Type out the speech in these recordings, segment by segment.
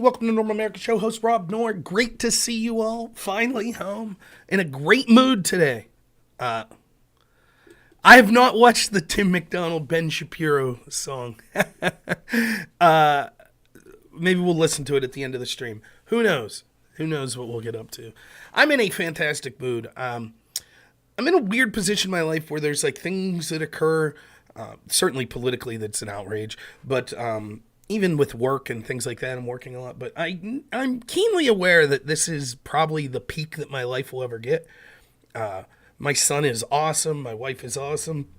Welcome to Normal America Show. Host robnoerr. Great to see you all finally home. In a great mood today. I have not watched the Tim McDonald, Ben Shapiro song. Maybe we'll listen to it at the end of the stream. Who knows? Who knows what we'll get up to? I'm in a fantastic mood. I'm in a weird position in my life where there's like things that occur, certainly politically that's an outrage, but even with work and things like that, I'm working a lot. But I'm keenly aware that this is probably the peak that my life will ever get. My son is awesome. My wife is awesome.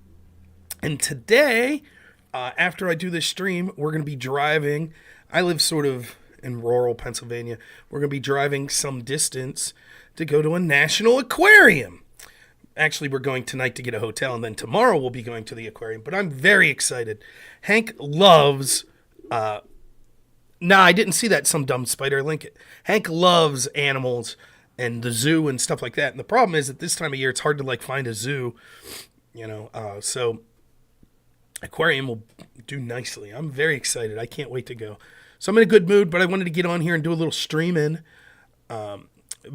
And today, after I do this stream, we're going to be driving. I live sort of in rural Pennsylvania. We're going to be driving some distance to go to a national aquarium. Actually, we're going tonight to get a hotel, and then tomorrow we'll be going to the aquarium. But I'm very excited. Hank loves... I didn't see that. Some dumb spider link it. Hank loves animals and the zoo and stuff like that. And the problem is at this time of year, it's hard to like find a zoo, so aquarium will do nicely. I'm very excited. I can't wait to go. So I'm in a good mood, but I wanted to get on here and do a little streaming,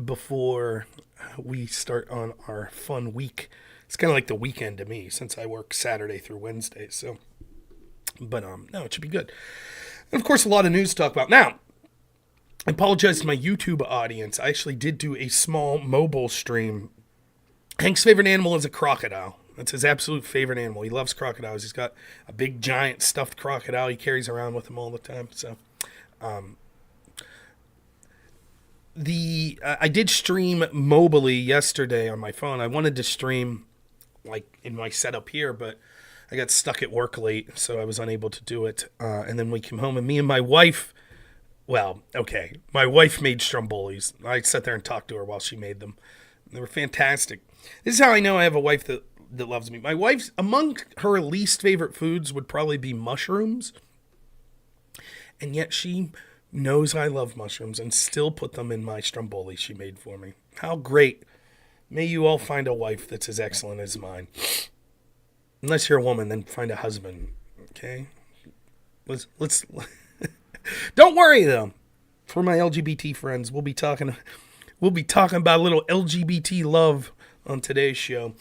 before we start on our fun week. It's kind of like the weekend to me since I work Saturday through Wednesday. So, but, no, it should be good. And of course, a lot of news to talk about. Now, I apologize to my YouTube audience. I actually did do a small mobile stream. Hank's favorite animal is a crocodile. That's his absolute favorite animal. He loves crocodiles. He's got a big, giant, stuffed crocodile he carries around with him all the time. So, I did stream mobily yesterday on my phone. I wanted to stream, like, in my setup here, but I got stuck at work late, so I was unable to do it. And then we came home, and me and my wife... my wife made strombolis. I sat there and talked to her while she made them. They were fantastic. This is how I know I have a wife that loves me. My wife's, among her least favorite foods would probably be mushrooms. And yet she knows I love mushrooms and still put them in my stromboli she made for me. How great. May you all find a wife that's as excellent as mine. Unless you're a woman, then find a husband. Okay? Let's Don't worry though. For my LGBT friends, we'll be talking about a little LGBT love on today's show.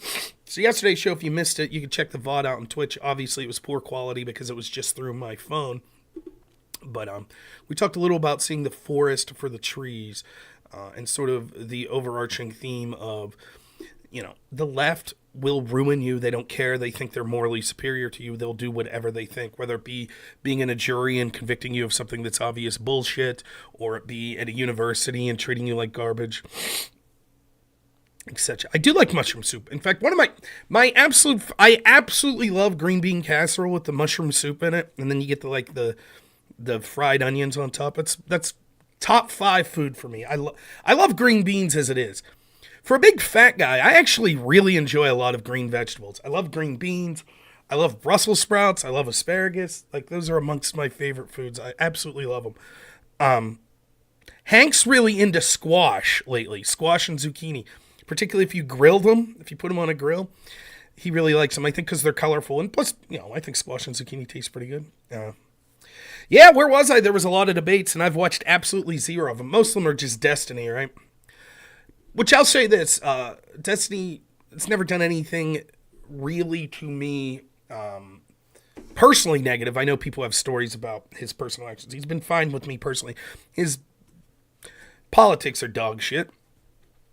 So yesterday's show, if you missed it, you can check the VOD out on Twitch. Obviously, it was poor quality because it was just through my phone. But we talked a little about seeing the forest for the trees, and sort of the overarching theme of, the left will ruin you. They don't care. They think they're morally superior to you. They'll do whatever they think, whether it be being in a jury and convicting you of something that's obvious bullshit, or it be at a university and treating you like garbage, etc. I do like mushroom soup. In fact, one of I absolutely love green bean casserole with the mushroom soup in it, and then you get the fried onions on top. That's top 5 food for me. I love green beans as it is. For a big fat guy, I actually really enjoy a lot of green vegetables. I love green beans. I love Brussels sprouts. I love asparagus. Like, those are amongst my favorite foods. I absolutely love them. Hank's really into squash lately. Squash and zucchini. Particularly if you grill them. If you put them on a grill. He really likes them. I think because they're colorful. And plus, I think squash and zucchini taste pretty good. Where was I? There was a lot of debates, and I've watched absolutely zero of them. Most of them are just Destiny, right? Which I'll say this, Destiny, it's never done anything really to me personally negative. I know people have stories about his personal actions. He's been fine with me personally. His politics are dog shit,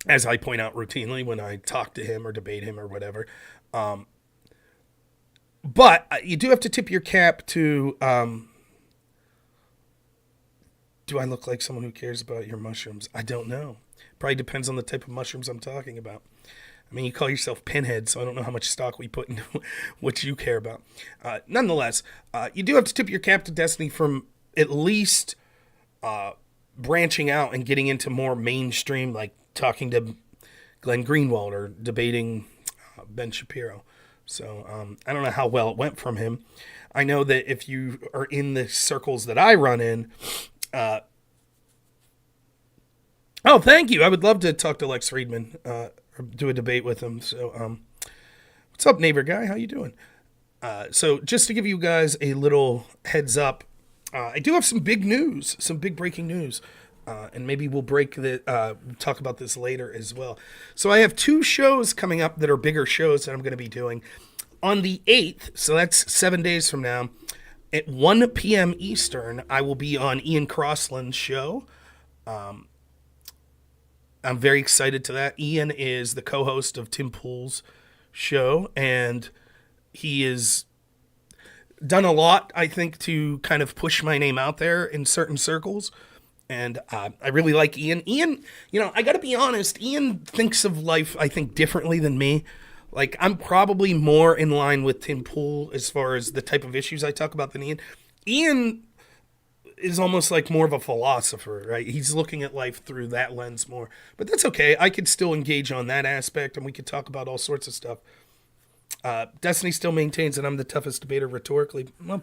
as I point out routinely when I talk to him or debate him or whatever. But you do have to tip your cap to... do I look like someone who cares about your mushrooms? I don't know. Probably depends on the type of mushrooms I'm talking about. I mean, you call yourself Pinhead, so I don't know how much stock we put into what you care about. Nonetheless, you do have to tip your cap to Destiny from at least branching out and getting into more mainstream, like talking to Glenn Greenwald or debating Ben Shapiro. So I don't know how well it went from him. I know that if you are in the circles that I run in, oh, thank you. I would love to talk to Lex Friedman, or do a debate with him. So, what's up, neighbor guy? How you doing? So just to give you guys a little heads up, I do have some big news, some big breaking news. And maybe we'll talk about this later as well. So I have 2 shows coming up that are bigger shows that I'm going to be doing. On the 8th, so that's 7 days from now, at 1 p.m. Eastern, I will be on Ian Crossland's show. I'm very excited to that. Ian is the co-host of Tim Pool's show, and he has done a lot, I think, to kind of push my name out there in certain circles. And I really like Ian. Ian, I got to be honest, Ian thinks of life, I think, differently than me. Like, I'm probably more in line with Tim Pool as far as the type of issues I talk about than Ian. Ian is almost like more of a philosopher, right? He's looking at life through that lens more. But that's okay. I could still engage on that aspect, and we could talk about all sorts of stuff. Destiny still maintains that I'm the toughest debater rhetorically. Well,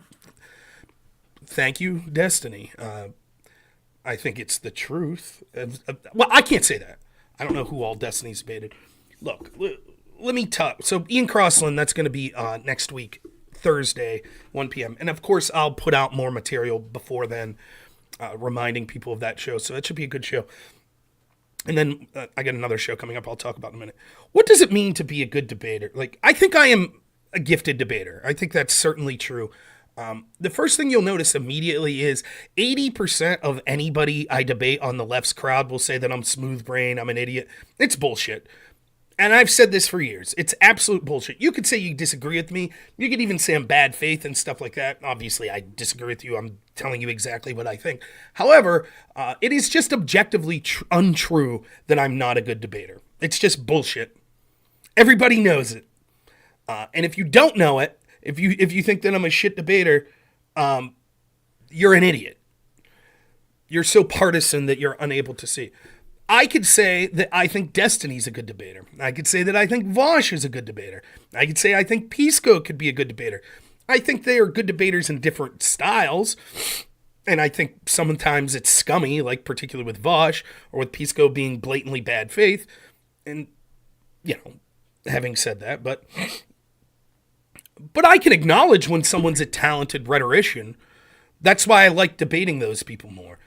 thank you, Destiny. I think it's the truth. Well, I can't say that. I don't know who all Destiny's debated. Look, let me talk. So Ian Crossland, that's going to be next week, Thursday, 1 p.m. And of course, I'll put out more material before then, reminding people of that show. So that should be a good show. And then I got another show coming up I'll talk about in a minute. What does it mean to be a good debater? Like, I think I am a gifted debater. I think that's certainly true. The first thing you'll notice immediately is 80% of anybody I debate on the left's crowd will say that I'm smooth brain, I'm an idiot. It's bullshit. And I've said this for years. It's absolute bullshit. You could say you disagree with me. You could even say I'm bad faith and stuff like that. Obviously, I disagree with you. I'm telling you exactly what I think. However, it is just objectively untrue that I'm not a good debater. It's just bullshit. Everybody knows it. And if you don't know it, if you think that I'm a shit debater, you're an idiot. You're so partisan that you're unable to see. I could say that I think Destiny's a good debater. I could say that I think Vosh is a good debater. I could say I think Pisco could be a good debater. I think they are good debaters in different styles. And I think sometimes it's scummy, like particularly with Vosh or with Pisco being blatantly bad faith. And, having said that, but I can acknowledge when someone's a talented rhetorician. That's why I like debating those people more.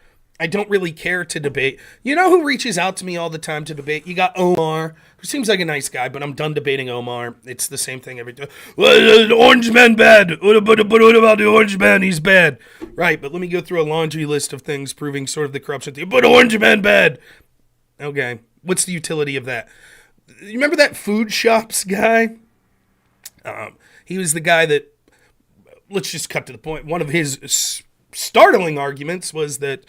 I don't really care to debate. You know who reaches out to me all the time to debate? You got Omar, who seems like a nice guy, but I'm done debating Omar. It's the same thing every time. Well, the orange man bad. What about the orange man? He's bad. Right, but let me go through a laundry list of things proving sort of the corruption thing. But orange man bad. Okay, what's the utility of that? You remember that food shops guy? He was the guy that, let's just cut to the point. One of his startling arguments was that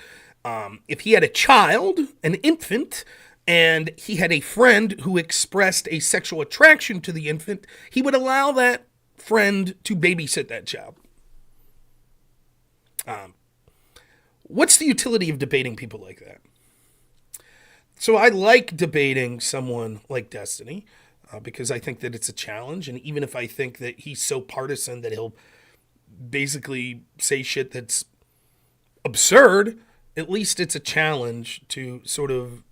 if he had a child, an infant, and he had a friend who expressed a sexual attraction to the infant, he would allow that friend to babysit that child. What's the utility of debating people like that? So I like debating someone like Destiny because I think that it's a challenge. And even if I think that he's so partisan that he'll basically say shit that's absurd, at least it's a challenge to sort of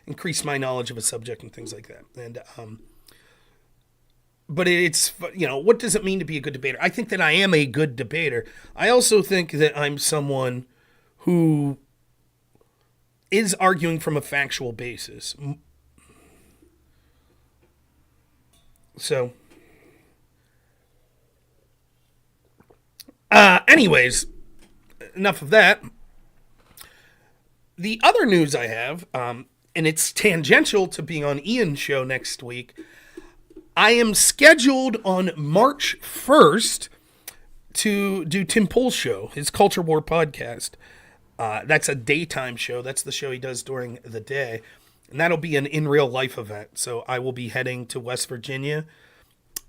increase my knowledge of a subject and things like that. And, but it's, what does it mean to be a good debater? I think that I am a good debater. I also think that I'm someone who is arguing from a factual basis. So, anyways, enough of that. The other news I have, and it's tangential to being on Ian's show next week, I am scheduled on March 1st to do Tim Pool's show, his Culture War podcast. That's a daytime show. That's the show he does during the day. And that'll be an in real life event. So I will be heading to West Virginia.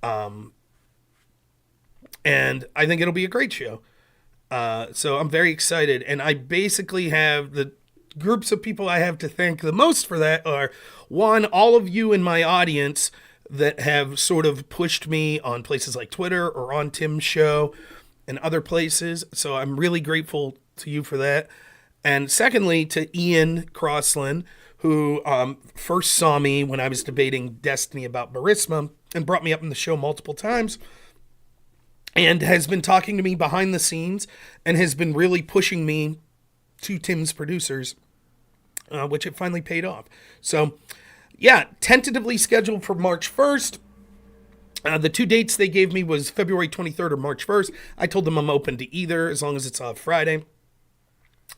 And I think it'll be a great show. So I'm very excited. And I basically have the groups of people I have to thank the most for that are, one, all of you in my audience that have sort of pushed me on places like Twitter or on Tim's show and other places. So I'm really grateful to you for that. And secondly, to Ian Crossland, who first saw me when I was debating Destiny about Burisma and brought me up in the show multiple times. and has been talking to me behind the scenes and has been really pushing me to Tim's producers, which it finally paid off. So, yeah, tentatively scheduled for March 1st. The 2 dates they gave me was February 23rd or March 1st. I told them I'm open to either as long as it's on Friday.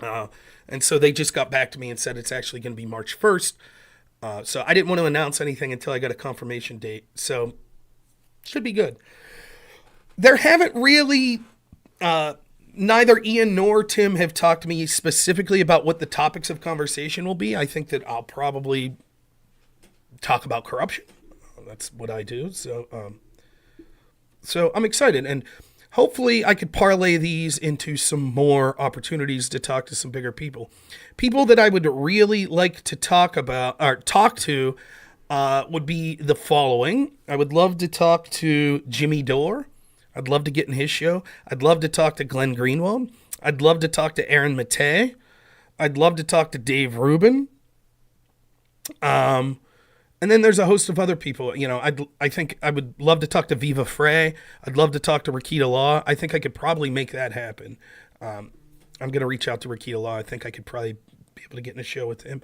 And so they just got back to me and said it's actually going to be March 1st. So I didn't want to announce anything until I got a confirmation date. So should be good. There haven't really, neither Ian nor Tim have talked to me specifically about what the topics of conversation will be. I think that I'll probably talk about corruption. That's what I do. So I'm excited. And hopefully I could parlay these into some more opportunities to talk to some bigger people. People that I would really like to talk to would be the following. I would love to talk to Jimmy Dore. I'd love to get in his show. I'd love to talk to Glenn Greenwald. I'd love to talk to Aaron Mattei. I'd love to talk to Dave Rubin. And then there's a host of other people. You know, I think I would love to talk to Viva Frey. I'd love to talk to Rakita Law. I think I could probably make that happen. I'm going to reach out to Rakita Law. I think I could probably be able to get in a show with him.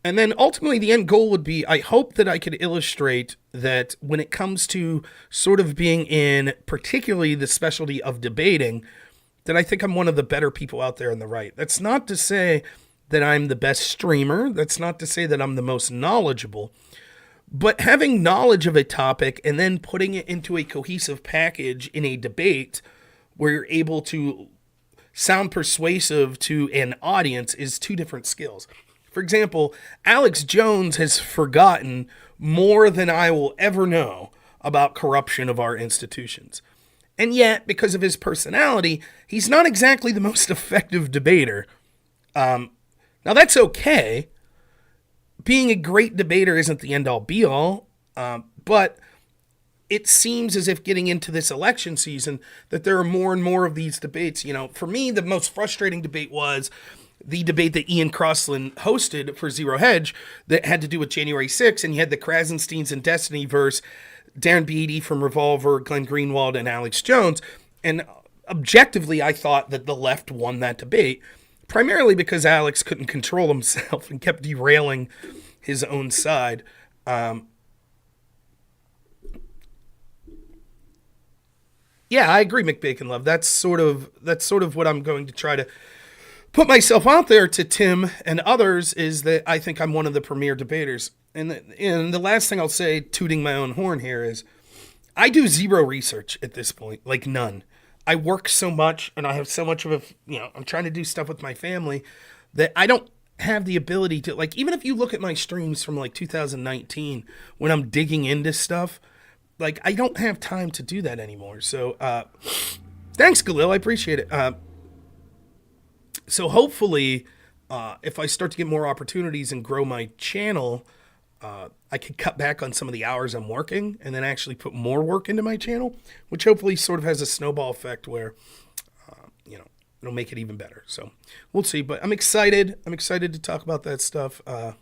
And then ultimately the end goal would be, I hope that I could illustrate that when it comes to sort of being in particularly the specialty of debating, that I think I'm one of the better people out there on the right. That's not to say that I'm the best streamer. That's not to say that I'm the most knowledgeable. But having knowledge of a topic and then putting it into a cohesive package in a debate where you're able to sound persuasive to an audience is two different skills. For example, Alex Jones has forgotten more than I will ever know about corruption of our institutions. And yet, because of his personality, he's not exactly the most effective debater. Now, that's okay. Being a great debater isn't the end-all, be-all. But it seems as if getting into this election season that there are more and more of these debates. You know, for me, the most frustrating debate was the debate that Ian Crossland hosted for Zero Hedge that had to do with January 6th, and you had the Krasensteins and Destiny versus Darren Beatty from Revolver, Glenn Greenwald, and Alex Jones. And objectively, I thought that the left won that debate, primarily because Alex couldn't control himself and kept derailing his own side. Yeah, I agree, McBacon Love. That's sort of what I'm going to try to put myself out there to Tim and others, is that I think I'm one of the premier debaters. And the last thing I'll say, tooting my own horn here, is I do zero research at this point, like none. I work so much and I have so much of I'm trying to do stuff with my family that I don't have the ability to, like, even if you look at my streams from like 2019 when I'm digging into stuff, like, I don't have time to do that anymore. So, thanks, Galil. I appreciate it. So hopefully, if I start to get more opportunities and grow my channel, I could cut back on some of the hours I'm working and then actually put more work into my channel, which hopefully sort of has a snowball effect where, it'll make it even better. So we'll see, but I'm excited. I'm excited to talk about that stuff. So,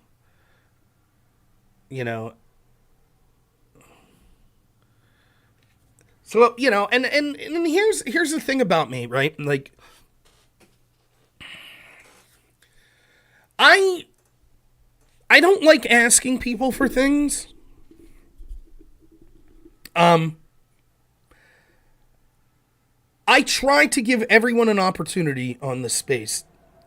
and here's the thing about me, right? Like, I don't like asking people for things. I try to give everyone an opportunity on this space.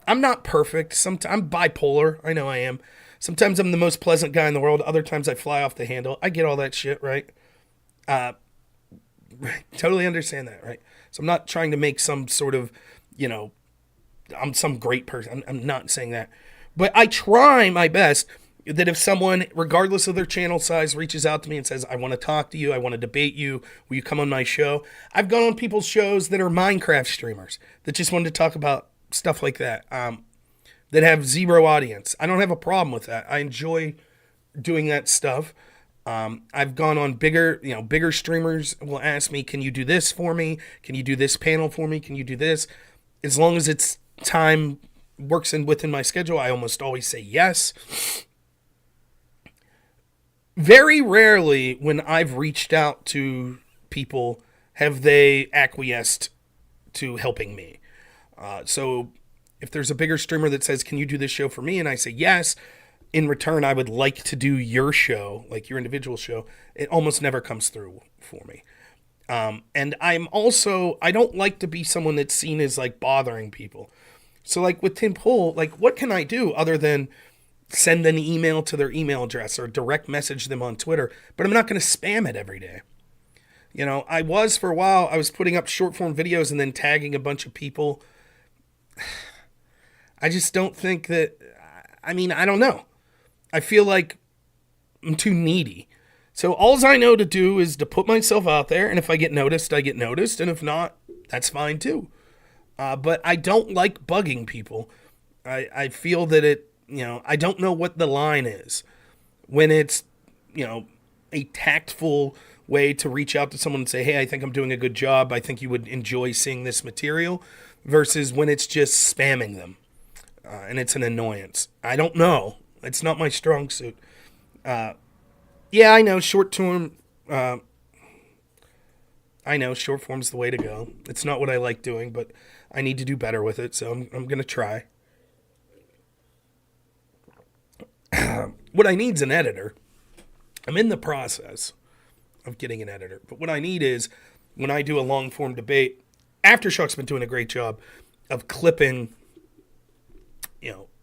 I'm not perfect. I'm bipolar. I know I am. Sometimes I'm the most pleasant guy in the world. Other times I fly off the handle. I get all that shit, right? Totally understand that, right? So I'm not trying to make some sort of, I'm some great person. I'm not saying that. But I try my best that if someone, regardless of their channel size, reaches out to me and says, I want to talk to you, I want to debate you, will you come on my show? I've gone on people's shows that are Minecraft streamers that just wanted to talk about stuff like that, that have zero audience. I don't have a problem with that. I enjoy doing that stuff. I've gone on bigger streamers will ask me, can you do this for me? Can you do this panel for me? Can you do this? As long as it's time works within my schedule, I almost always say yes. Very rarely when I've reached out to people have they acquiesced to helping me? So if there's a bigger streamer that says, can you do this show for me? And I say yes, in return, I would like to do your show, like your individual show. It almost never comes through for me. And I don't like to be someone that's seen as like bothering people. So like with Tim Pool, like what can I do other than send an email to their email address or direct message them on Twitter? But I'm not going to spam it every day. You know, for a while, I was putting up short form videos and then tagging a bunch of people. I just don't think that, I don't know. I feel like I'm too needy. So all I know to do is to put myself out there, and if I get noticed, I get noticed, and if not, that's fine too. But I don't like bugging people. I feel that I don't know what the line is when it's, a tactful way to reach out to someone and say, hey, I think I'm doing a good job. I think you would enjoy seeing this material, versus when it's just spamming them and it's an annoyance. I don't know. It's not my strong suit. Yeah, I know short form's the way to go. It's not what I like doing, but I need to do better with it, so I'm going to try. What I need is an editor. I'm in the process of getting an editor, but what I need is, when I do a long-form debate, Aftershock's been doing a great job of clipping,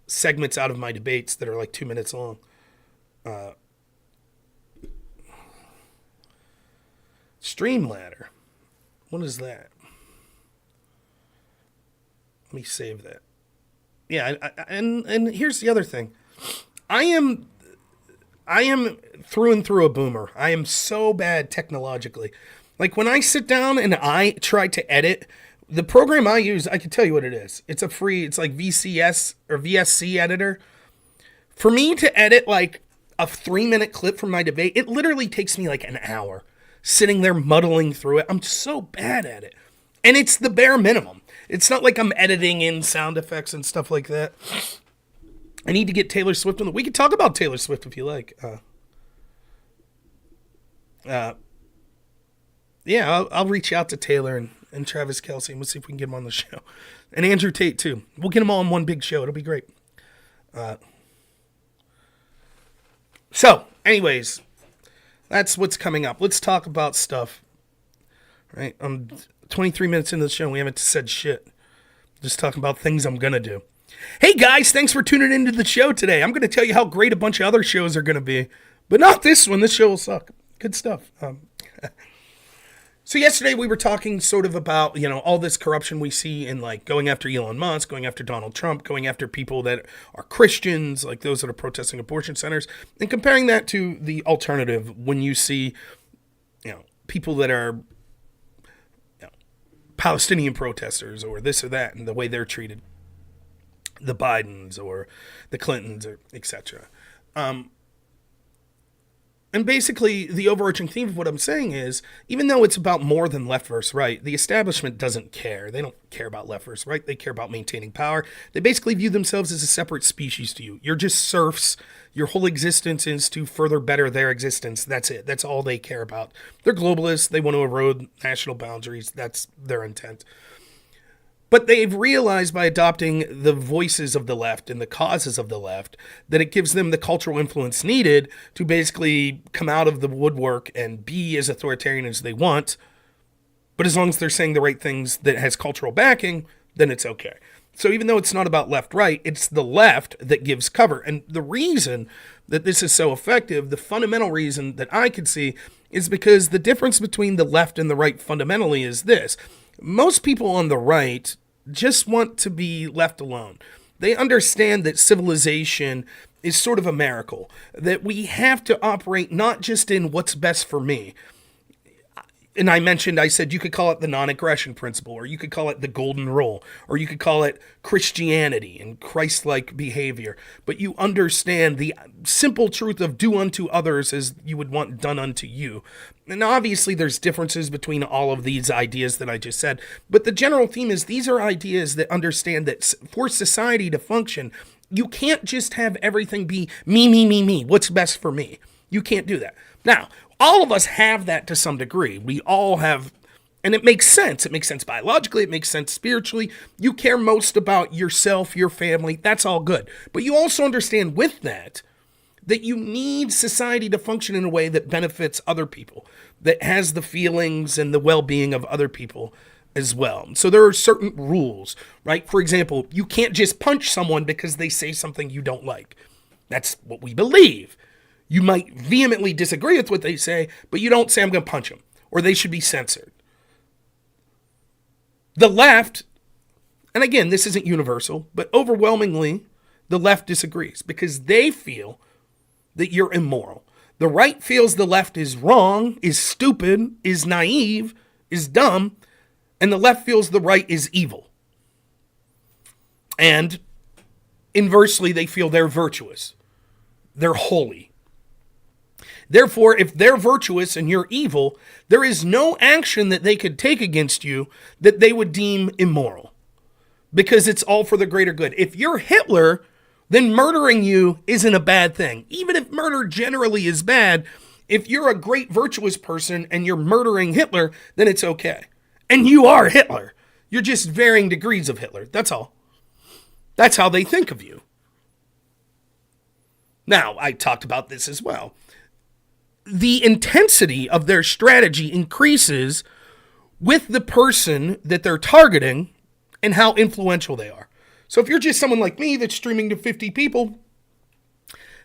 segments out of my debates that are like 2 minutes long. Streamladder. What is that? Let me save that. Yeah, and here's the other thing. I am through and through a boomer. I am so bad technologically. Like when I sit down and I try to edit, the program I use, I can tell you what it is. It's it's like VCS or VSC editor. For me to edit like a 3-minute clip from my debate, it literally takes me like an hour sitting there muddling through it. I'm so bad at it. And it's the bare minimum. It's not like I'm editing in sound effects and stuff like that. I need to get Taylor Swift on we can talk about Taylor Swift if you like. Yeah, I'll reach out to Taylor and Travis Kelce, and we'll see if we can get them on the show. And Andrew Tate, too. We'll get them all in one big show. It'll be great. So, anyways, that's what's coming up. Let's talk about stuff. Right? I'm 23 minutes into the show, and we haven't said shit. Just talking about things I'm going to do. Hey, guys, thanks for tuning into the show today. I'm going to tell you how great a bunch of other shows are going to be, but not this one. This show will suck. Good stuff. So yesterday we were talking sort of about, all this corruption we see in like going after Elon Musk, going after Donald Trump, going after people that are Christians, like those that are protesting abortion centers, and comparing that to the alternative when you see, people that are Palestinian protesters or this or that and the way they're treated, the Bidens or the Clintons or etc. And basically, the overarching theme of what I'm saying is, even though it's about more than left versus right, the establishment doesn't care. They don't care about left versus right. They care about maintaining power. They basically view themselves as a separate species to you. You're just serfs. Your whole existence is to further better their existence. That's it. That's all they care about. They're globalists. They want to erode national boundaries. That's their intent. But they've realized by adopting the voices of the left and the causes of the left that it gives them the cultural influence needed to basically come out of the woodwork and be as authoritarian as they want. But as long as they're saying the right things that has cultural backing, then it's okay. So even though it's not about left-right, it's the left that gives cover. And the reason that this is so effective, the fundamental reason that I could see, is because the difference between the left and the right fundamentally is this. Most people on the right just want to be left alone. They understand that civilization is sort of a miracle, that we have to operate not just in what's best for me. And I said you could call it the non-aggression principle, or you could call it the golden rule, or you could call it Christianity and Christ-like behavior. But you understand the simple truth of do unto others as you would want done unto you. And obviously there's differences between all of these ideas that I just said. But the general theme is these are ideas that understand that for society to function, you can't just have everything be me, what's best for me. You can't do that. Now, all of us have that to some degree. We all have And it makes sense. It makes sense biologically. It makes sense spiritually. You care most about yourself, your family. That's all good. But you also understand with that you need society to function in a way that benefits other people, that has the feelings and the well-being of other people as well. So there are certain rules, right? For example, you can't just punch someone because they say something you don't like. That's what we believe. You might vehemently disagree with what they say, but you don't say, I'm going to punch them, or they should be censored. The left, and again, this isn't universal, but overwhelmingly, the left disagrees because they feel that you're immoral. The right feels the left is wrong, is stupid, is naive, is dumb, and the left feels the right is evil. And inversely, they feel they're virtuous. They're holy. Therefore, if they're virtuous and you're evil, there is no action that they could take against you that they would deem immoral, because it's all for the greater good. If you're Hitler, then murdering you isn't a bad thing. Even if murder generally is bad, if you're a great virtuous person and you're murdering Hitler, then it's okay. And you are Hitler. You're just varying degrees of Hitler. That's all. That's how they think of you. Now, I talked about this as well. The intensity of their strategy increases with the person that they're targeting and how influential they are. So if you're just someone like me that's streaming to 50 people,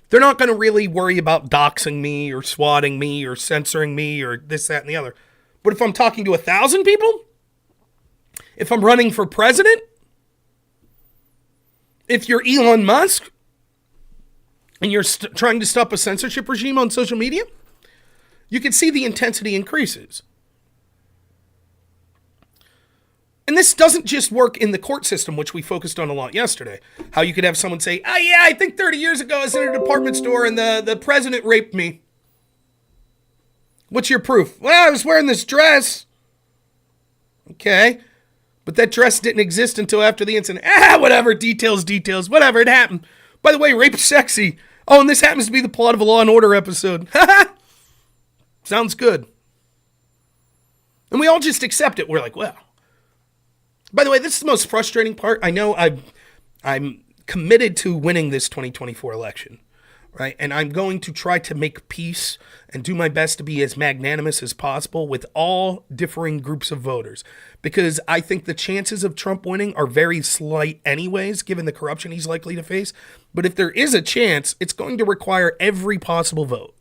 they're not going to really worry about doxing me or swatting me or censoring me or this, that, and the other. But if I'm talking to 1,000 people, if I'm running for president, if you're Elon Musk and you're trying to stop a censorship regime on social media, you can see the intensity increases. And this doesn't just work in the court system, which we focused on a lot yesterday. How you could have someone say, oh yeah, I think 30 years ago I was in a department store and the president raped me. What's your proof? Well, I was wearing this dress. Okay. But that dress didn't exist until after the incident. Whatever, details, whatever, it happened. By the way, rape's sexy. Oh, and this happens to be the plot of a Law and Order episode. Sounds good. And we all just accept it. We're like, well. By the way, this is the most frustrating part. I know I'm committed to winning this 2024 election, right? And I'm going to try to make peace and do my best to be as magnanimous as possible with all differing groups of voters, because I think the chances of Trump winning are very slight anyways, given the corruption he's likely to face. But if there is a chance, it's going to require every possible vote.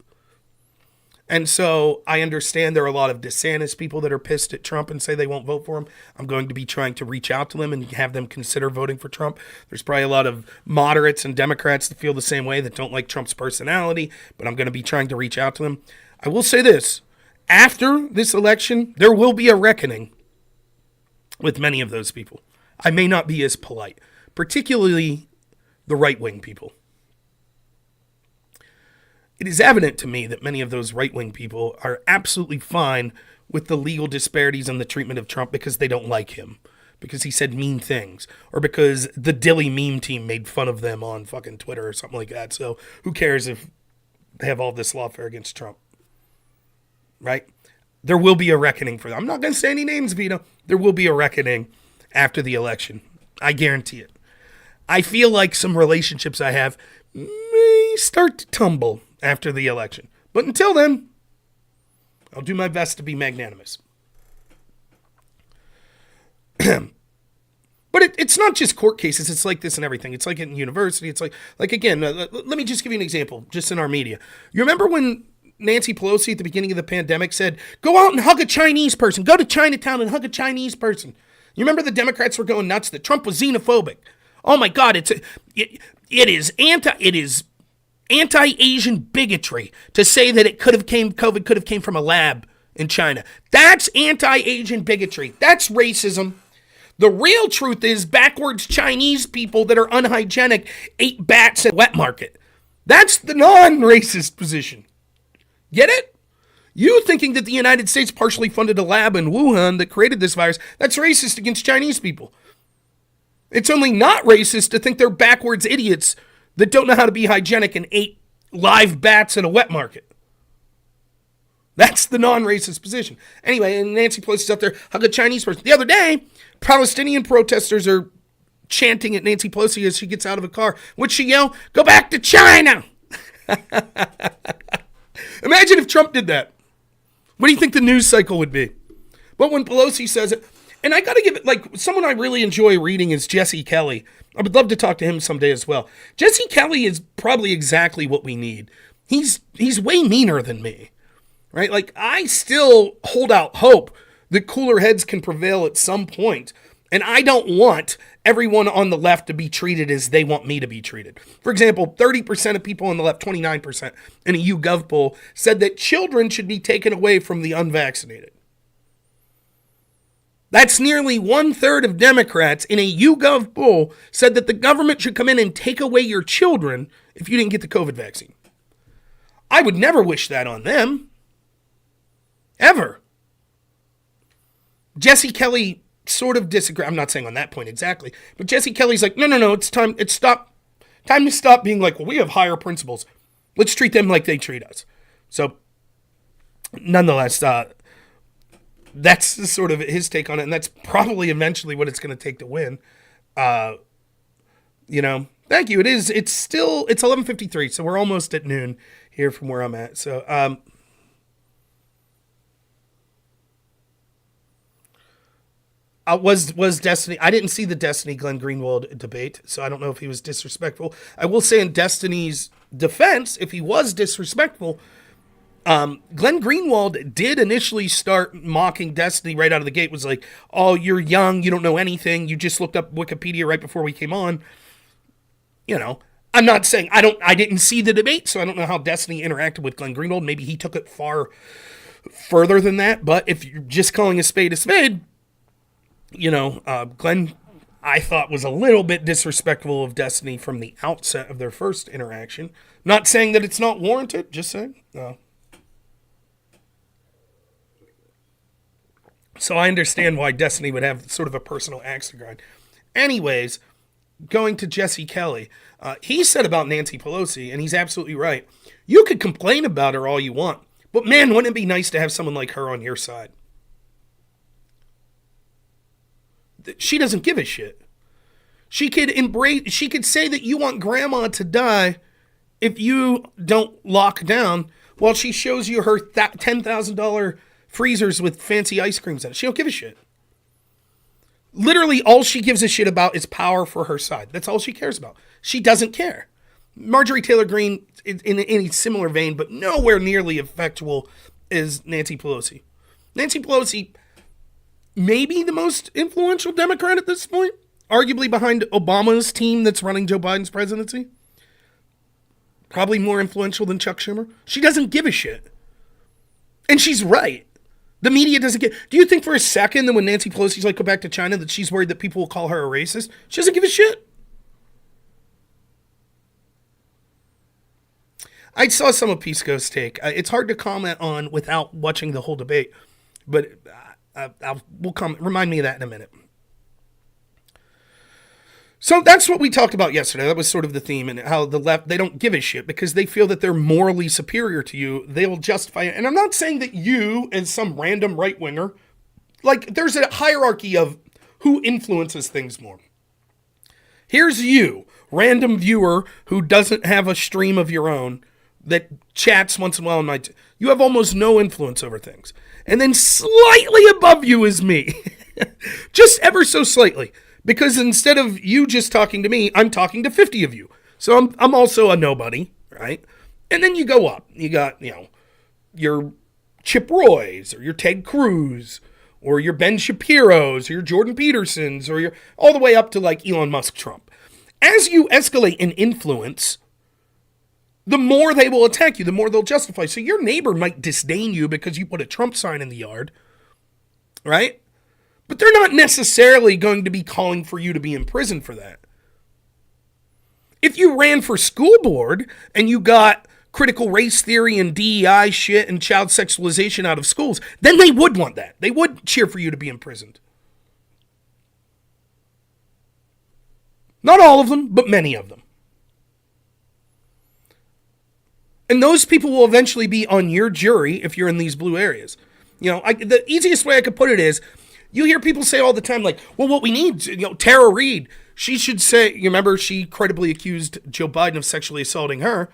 And so I understand there are a lot of DeSantis people that are pissed at Trump and say they won't vote for him. I'm going to be trying to reach out to them and have them consider voting for Trump. There's probably a lot of moderates and Democrats that feel the same way, that don't like Trump's personality, but I'm going to be trying to reach out to them. I will say this. After this election, there will be a reckoning with many of those people. I may not be as polite, particularly the right-wing people. It is evident to me that many of those right-wing people are absolutely fine with the legal disparities in the treatment of Trump because they don't like him, because he said mean things, or because the Dilly meme team made fun of them on fucking Twitter or something like that. So who cares if they have all this lawfare against Trump, right? There will be a reckoning for them. I'm not going to say any names, Vito. There will be a reckoning after the election. I guarantee it. I feel like some relationships I have may start to tumble after the election. But until then, I'll do my best to be magnanimous. But it's not just court cases. It's like this and everything. It's like in university. It's like again, let me just give you an example, just in our media. You remember when Nancy Pelosi at the beginning of the pandemic said, go out and hug a Chinese person. Go to Chinatown and hug a Chinese person. You remember the Democrats were going nuts that Trump was xenophobic. Oh my God, it is anti-Asian bigotry to say that COVID could have came from a lab in China. That's anti-Asian bigotry. That's racism. The real truth is backwards Chinese people that are unhygienic ate bats at wet market. That's the non-racist position. Get it? You thinking that the United States partially funded a lab in Wuhan that created this virus, that's racist against Chinese people. It's only not racist to think they're backwards idiots that don't know how to be hygienic and ate live bats at a wet market. That's the non-racist position. Anyway, and Nancy Pelosi's up there, hug a Chinese person. The other day, Palestinian protesters are chanting at Nancy Pelosi as she gets out of a car. Would she yell, "Go back to China"? Imagine if Trump did that. What do you think the news cycle would be? But when Pelosi says it, and I got to give it, like, someone I really enjoy reading is Jesse Kelly. I would love to talk to him someday as well. Jesse Kelly is probably exactly what we need. He's way meaner than me, right? Like, I still hold out hope that cooler heads can prevail at some point. And I don't want everyone on the left to be treated as they want me to be treated. For example, 30% of people on the left, 29% in a YouGov poll said that children should be taken away from the unvaccinated. That's nearly 1/3 of Democrats in a YouGov poll said that the government should come in and take away your children if you didn't get the COVID vaccine. I would never wish that on them. Ever. Jesse Kelly sort of disagree. I'm not saying on that point exactly, but Jesse Kelly's like, no, it's time to stop being like, well, we have higher principles. Let's treat them like they treat us. So, nonetheless, that's sort of his take on it, and that's probably eventually what it's going to take to win. Thank you. It's 11:53, so we're almost at noon here from where I'm at. So, was Destiny? I didn't see the Destiny Glenn Greenwald debate, so I don't know if he was disrespectful. I will say in Destiny's defense, if he was disrespectful, Glenn Greenwald did initially start mocking Destiny right out of the gate. Was like, "Oh, you're young, you don't know anything. You just looked up Wikipedia right before we came on." I'm not saying I didn't see the debate, so I don't know how Destiny interacted with Glenn Greenwald. Maybe he took it far further than that. But if you're just calling a spade, Glenn, I thought, was a little bit disrespectful of Destiny from the outset of their first interaction. Not saying that it's not warranted, just saying. So I understand why Destiny would have sort of a personal axe to grind. Anyways, going to Jesse Kelly, he said about Nancy Pelosi, and he's absolutely right. You could complain about her all you want, but man, wouldn't it be nice to have someone like her on your side? She doesn't give a shit. She could say that you want grandma to die if you don't lock down while she shows you her $10,000 freezers with fancy ice creams in it. She don't give a shit. Literally, all she gives a shit about is power for her side. That's all she cares about. She doesn't care. Marjorie Taylor Greene, in a similar vein, but nowhere nearly effectual as Nancy Pelosi. Nancy Pelosi, maybe the most influential Democrat at this point, arguably behind Obama's team that's running Joe Biden's presidency. Probably more influential than Chuck Schumer. She doesn't give a shit. And she's right. The media doesn't get... Do you think for a second that when Nancy Pelosi's like, go back to China, that she's worried that people will call her a racist? She doesn't give a shit. I saw some of Pisco's take. It's hard to comment on without watching the whole debate, but we'll comment. Remind me of that in a minute. So that's what we talked about yesterday. That was sort of the theme, and how the left, they don't give a shit because they feel that they're morally superior to you. They'll justify it. And I'm not saying that you, as some random right-winger, like, there's a hierarchy of who influences things more. Here's you, random viewer who doesn't have a stream of your own that chats once in a while. You have almost no influence over things. And then slightly above you is me. Just ever so slightly. Because instead of you just talking to me, I'm talking to 50 of you. So I'm also a nobody, right? And then you go up. You got, your Chip Roys, or your Ted Cruz, or your Ben Shapiro's, or your Jordan Petersons, or your all the way up to like Elon Musk Trump. As you escalate in influence, the more they will attack you, the more they'll justify. So your neighbor might disdain you because you put a Trump sign in the yard, right? But they're not necessarily going to be calling for you to be in prison for that. If you ran for school board and you got critical race theory and DEI shit and child sexualization out of schools, then they would want that. They would cheer for you to be imprisoned. Not all of them, but many of them. And those people will eventually be on your jury if you're in these blue areas. The easiest way I could put it is, you hear people say all the time, like, well, what we need, Tara Reid, she should say, you remember she credibly accused Joe Biden of sexually assaulting her.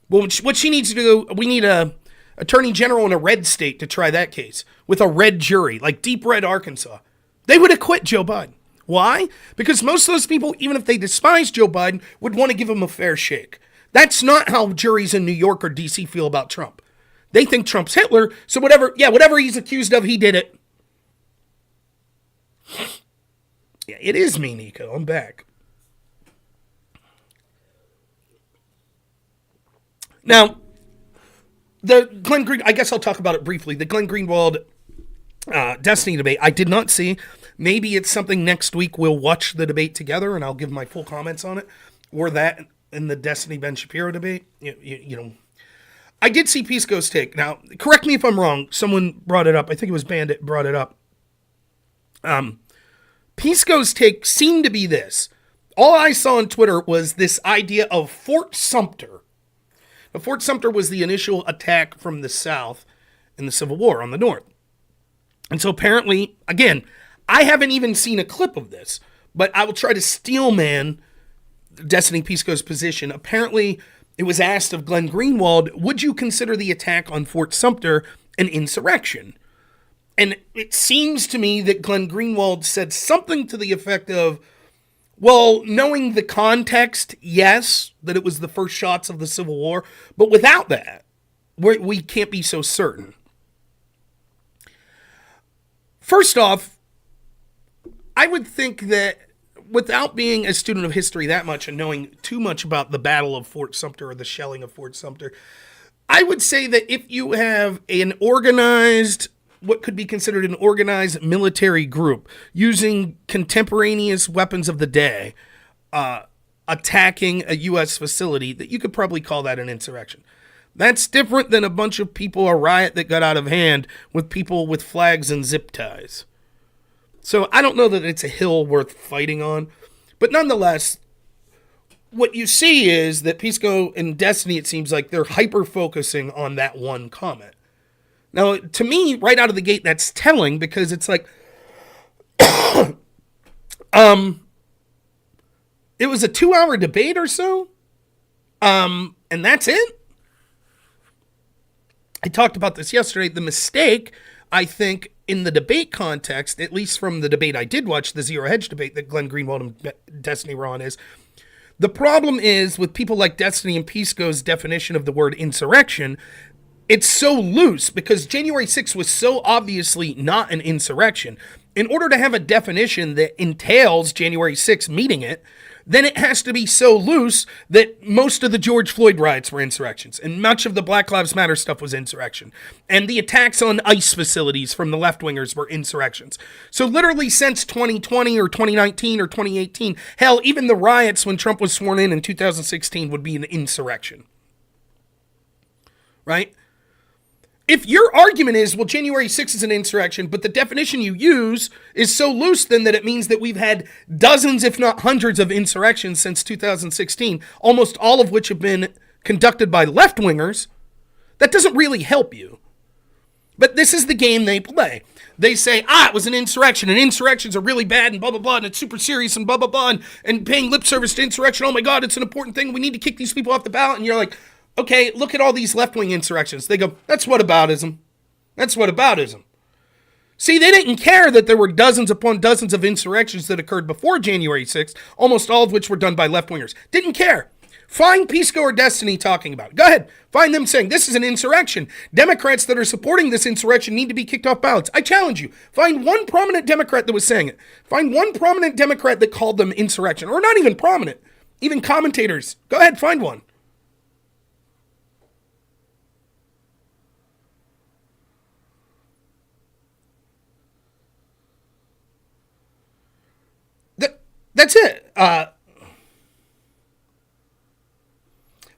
Well, what she needs to do, we need a attorney general in a red state to try that case with a red jury, like deep red Arkansas. They would acquit Joe Biden. Why? Because most of those people, even if they despise Joe Biden, would want to give him a fair shake. That's not how juries in New York or D.C. feel about Trump. They think Trump's Hitler, so whatever he's accused of, he did it. Yeah, it is me, Nico. I'm back. Now, the Glenn Green, I guess I'll talk about it briefly. The Glenn Greenwald Destiny debate, I did not see. Maybe it's something next week we'll watch the debate together and I'll give my full comments on it. Or that in the Destiny Ben Shapiro debate. I did see Pisco's take. Now, correct me if I'm wrong. Someone brought it up. I think it was Bandit brought it up. Pisco's take seemed to be this. All I saw on Twitter was this idea of Fort Sumter. Now, Fort Sumter was the initial attack from the South in the Civil War on the North. And so apparently, again, I haven't even seen a clip of this, but I will try to steelman Destiny Pisco's position. Apparently, it was asked of Glenn Greenwald, would you consider the attack on Fort Sumter an insurrection? And it seems to me that Glenn Greenwald said something to the effect of, well, knowing the context, yes, that it was the first shots of the Civil War, but without that, we can't be so certain. First off, I would think that without being a student of history that much and knowing too much about the Battle of Fort Sumter or the shelling of Fort Sumter, I would say that if you have an organized, what could be considered an organized military group using contemporaneous weapons of the day, attacking a U.S. facility, that you could probably call that an insurrection. That's different than a bunch of people, a riot that got out of hand with people with flags and zip ties. So I don't know that it's a hill worth fighting on. But nonetheless, what you see is that Pisco and Destiny, it seems like they're hyper-focusing on that one comment. Now, to me, right out of the gate, that's telling because it's like, it was a 2-hour debate or so, and that's it. I talked about this yesterday. The mistake, I think, in the debate context, at least from the debate I did watch, the Zero Hedge debate that Glenn Greenwald and Destiny were on, is the problem is with people like Destiny and Pisco's definition of the word insurrection, it's so loose because January 6th was so obviously not an insurrection. In order to have a definition that entails January 6th meeting it, then it has to be so loose that most of the George Floyd riots were insurrections, and much of the Black Lives Matter stuff was insurrection. And the attacks on ICE facilities from the left-wingers were insurrections. So literally since 2020 or 2019 or 2018, hell, even the riots when Trump was sworn in 2016 would be an insurrection. Right? If your argument is, well, January 6th is an insurrection, but the definition you use is so loose then that it means that we've had dozens, if not hundreds of insurrections since 2016, almost all of which have been conducted by left-wingers, that doesn't really help you. But this is the game they play. They say, it was an insurrection, and insurrections are really bad, and blah, blah, blah, and it's super serious, and blah, blah, blah, and paying lip service to insurrection, oh my God, it's an important thing, we need to kick these people off the ballot, and you're like, okay, look at all these left-wing insurrections. They go, that's whataboutism. That's whataboutism. See, they didn't care that there were dozens upon dozens of insurrections that occurred before January 6th, almost all of which were done by left-wingers. Didn't care. Find Pisco or Destiny talking about it. Go ahead. Find them saying, this is an insurrection. Democrats that are supporting this insurrection need to be kicked off ballots. I challenge you. Find one prominent Democrat that was saying it. Find one prominent Democrat that called them insurrection. Or not even prominent. Even commentators. Go ahead, find one. That's it.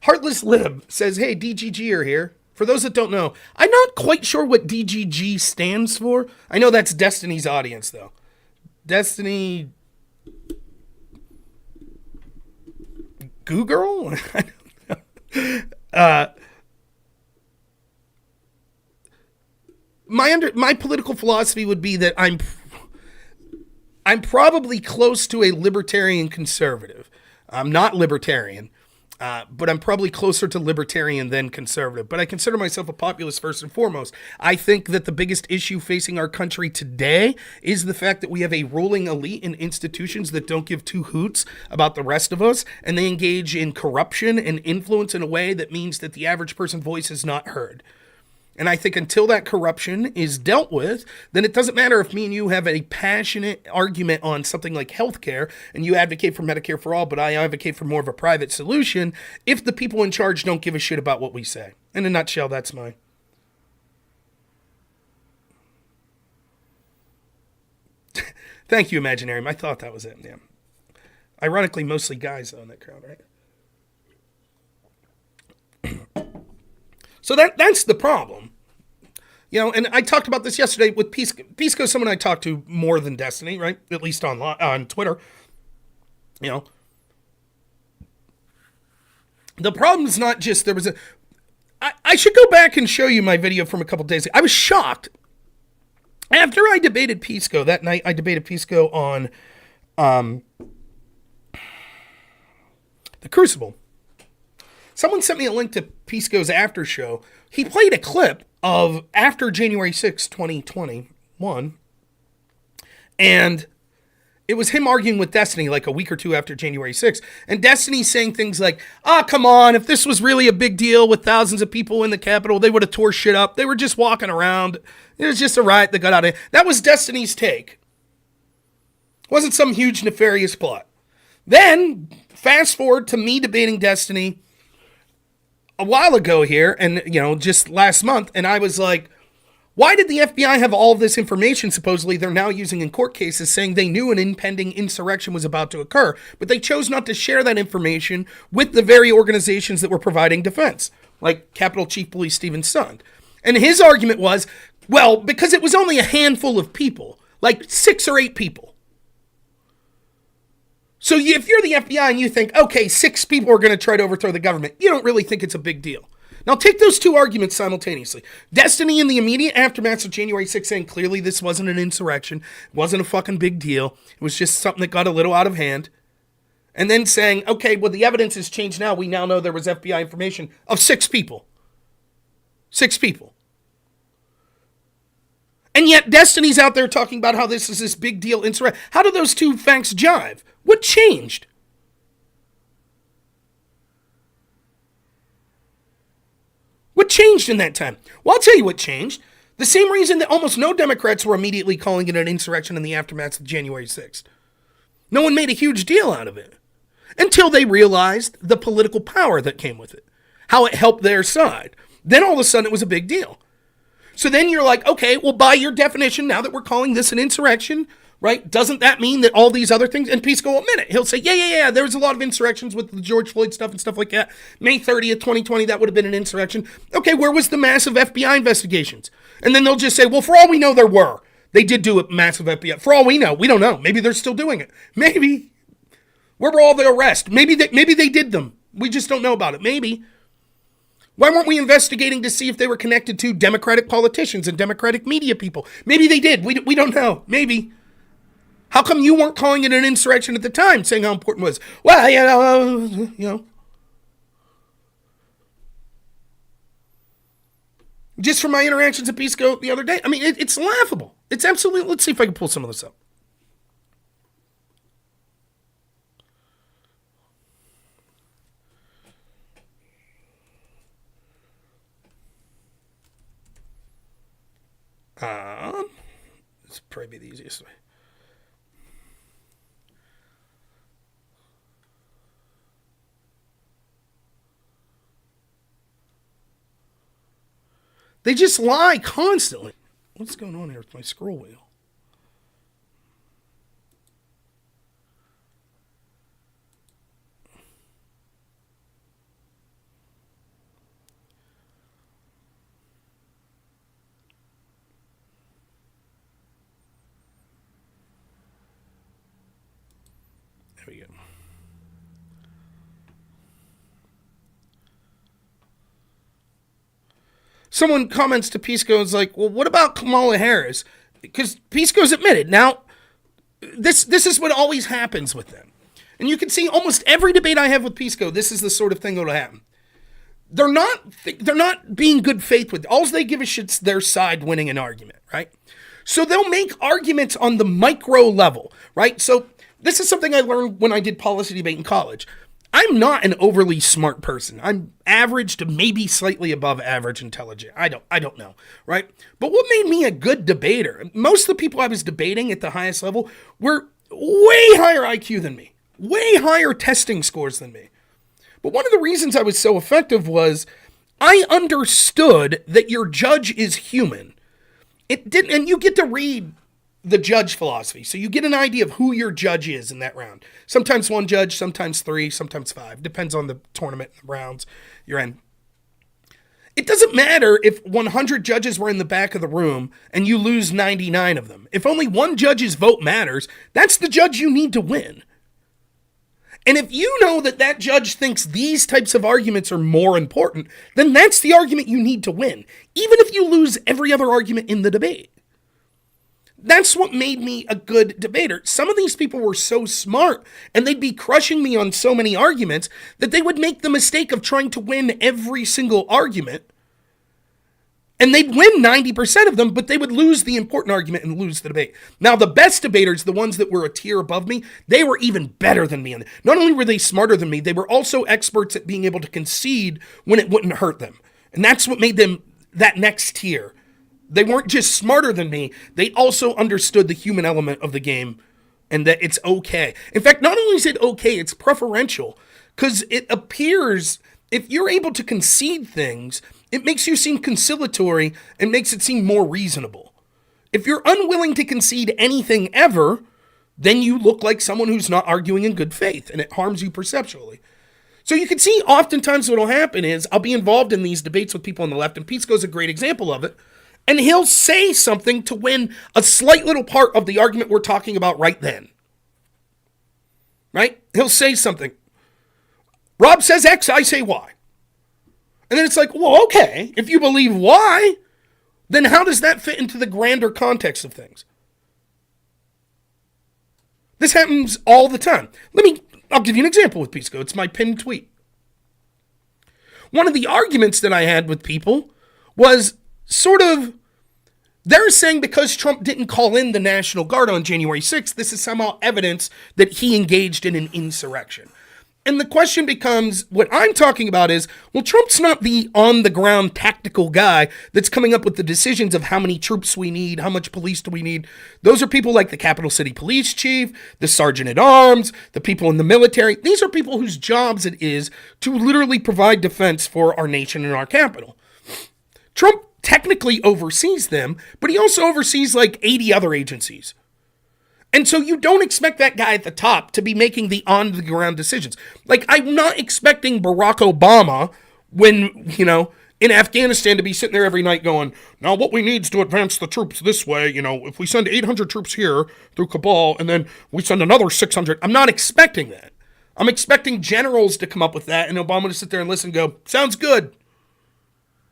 Heartless Lib says, hey, DGG are here. For those that don't know, I'm not quite sure what DGG stands for. I know that's Destiny's audience, though. Destiny... Goo Girl? I don't know. My political philosophy would be that I'm probably close to a libertarian conservative. I'm not libertarian, but I'm probably closer to libertarian than conservative. But I consider myself a populist first and foremost. I think that the biggest issue facing our country today is the fact that we have a ruling elite and institutions that don't give two hoots about the rest of us, and they engage in corruption and influence in a way that means that the average person's voice is not heard. And I think until that corruption is dealt with, then it doesn't matter if me and you have a passionate argument on something like healthcare and you advocate for Medicare for all, but I advocate for more of a private solution if the people in charge don't give a shit about what we say. In a nutshell, that's mine. Thank you, Imaginarium. I thought that was it. Yeah. Ironically, mostly guys though in that crowd, right? So that's the problem. You know, and I talked about this yesterday with Pisco. Pisco is someone I talk to more than Destiny, right? At least on Twitter. You know. The problem is not just there was a... I should go back and show you my video from a couple days ago. I was shocked. After I debated Pisco, that night I debated Pisco on the Crucible. Someone sent me a link to Pisco's after show. He played a clip of after January 6, 2021. And it was him arguing with Destiny like a week or two after January 6th. And Destiny saying things like, come on, if this was really a big deal with thousands of people in the Capitol, they would have tore shit up. They were just walking around. It was just a riot that got out of it. That was Destiny's take. It wasn't some huge nefarious plot. Then, fast forward to me debating Destiny a while ago here, and, you know, just last month, and I was like, why did the FBI have all this information supposedly they're now using in court cases saying they knew an impending insurrection was about to occur, but they chose not to share that information with the very organizations that were providing defense, like Capitol Chief Police Stephen Sund? And his argument was, well, because it was only a handful of people, like 6 or 8 people. So if you're the FBI and you think, okay, 6 people are going to try to overthrow the government, you don't really think it's a big deal. Now take those two arguments simultaneously. Destiny in the immediate aftermath of January 6th saying clearly this wasn't an insurrection, it wasn't a fucking big deal, it was just something that got a little out of hand. And then saying, okay, well the evidence has changed now, we now know there was FBI information of 6 people. 6 people. And yet Destiny's out there talking about how this is this big deal insurrection. How do those two facts jive? What changed? What changed in that time? Well, I'll tell you what changed. The same reason that almost no Democrats were immediately calling it an insurrection in the aftermath of January 6th. No one made a huge deal out of it until they realized the political power that came with it, how it helped their side. Then all of a sudden it was a big deal. So then you're like, okay, well, by your definition, now that we're calling this an insurrection, right, doesn't that mean that all these other things, and Pisco will admit it. He'll say, yeah, there was a lot of insurrections with the George Floyd stuff and stuff like that. May 30th, 2020, that would have been an insurrection. Okay, where was the massive FBI investigations? And then they'll just say, well, for all we know, there were. They did do a massive FBI. For all we know, we don't know. Maybe they're still doing it. Maybe. Where were all the arrests? Maybe they did them. We just don't know about it. Maybe. Why weren't we investigating to see if they were connected to Democratic politicians and Democratic media people? Maybe they did. We don't know. Maybe. How come you weren't calling it an insurrection at the time, saying how important it was? Well, you know. Just from my interactions at Pisco the other day, I mean, it's laughable. It's absolutely... Let's see if I can pull some of this up. This would probably be the easiest way. They just lie constantly. What's going on here with my scroll wheel? There we go. someone comments to Pisco, is like, well, what about Kamala Harris? Because Pisco's admitted. Now, this is what always happens with them. And you can see almost every debate I have with Pisco, this is the sort of thing that'll happen. They're not being good faith with. All they give a shit's their side winning an argument, right? So they'll make arguments on the micro level, right? So this is something I learned when I did policy debate in college. I'm not an overly smart person. I'm average to maybe slightly above average intelligent. I don't know, right? But what made me a good debater? Most of the people I was debating at the highest level were way higher IQ than me, way higher testing scores than me. But one of the reasons I was so effective was I understood that your judge is human. And you get to read the judge philosophy. So you get an idea of who your judge is in that round. Sometimes one judge, sometimes three, sometimes five. Depends on the tournament and the rounds you're in. It doesn't matter if 100 judges were in the back of the room and you lose 99 of them. If only one judge's vote matters, that's the judge you need to win. And if you know that that judge thinks these types of arguments are more important, then that's the argument you need to win, even if you lose every other argument in the debate. That's what made me a good debater. Some of these people were so smart, and they'd be crushing me on so many arguments that they would make the mistake of trying to win every single argument. And they'd win 90% of them, but they would lose the important argument and lose the debate. Now, the best debaters, the ones that were a tier above me, they were even better than me. And not only were they smarter than me, they were also experts at being able to concede when it wouldn't hurt them. And that's what made them that next tier. They weren't just smarter than me, they also understood the human element of the game and that it's okay. In fact, not only is it okay, it's preferential, because it appears if you're able to concede things, it makes you seem conciliatory and makes it seem more reasonable. If you're unwilling to concede anything ever, then you look like someone who's not arguing in good faith, and it harms you perceptually. So you can see oftentimes what will happen is I'll be involved in these debates with people on the left, and Pisco's a great example of it, and he'll say something to win a slight little part of the argument we're talking about right then. Right? He'll say something. Rob says X, I say Y. And then it's like, well, okay, if you believe Y, then how does that fit into the grander context of things? This happens all the time. I'll give you an example with Pisco. It's my pinned tweet. One of the arguments that I had with people was sort of, they're saying because Trump didn't call in the National Guard on January 6th, this is somehow evidence that he engaged in an insurrection. And the question becomes, what I'm talking about is, well, Trump's not the on-the-ground tactical guy that's coming up with the decisions of how many troops we need, how much police do we need. Those are people like the Capital City Police Chief, the Sergeant-at-Arms, the people in the military. These are people whose jobs it is to literally provide defense for our nation and our capital. Trump technically oversees them, but he also oversees like 80 other agencies. And so you don't expect that guy at the top to be making the on-the-ground decisions. Like, I'm not expecting Barack Obama when, in Afghanistan to be sitting there every night going, now what we need is to advance the troops this way. If we send 800 troops here through Kabul and then we send another 600. I'm not expecting that. I'm expecting generals to come up with that and Obama to sit there and listen and go, sounds good.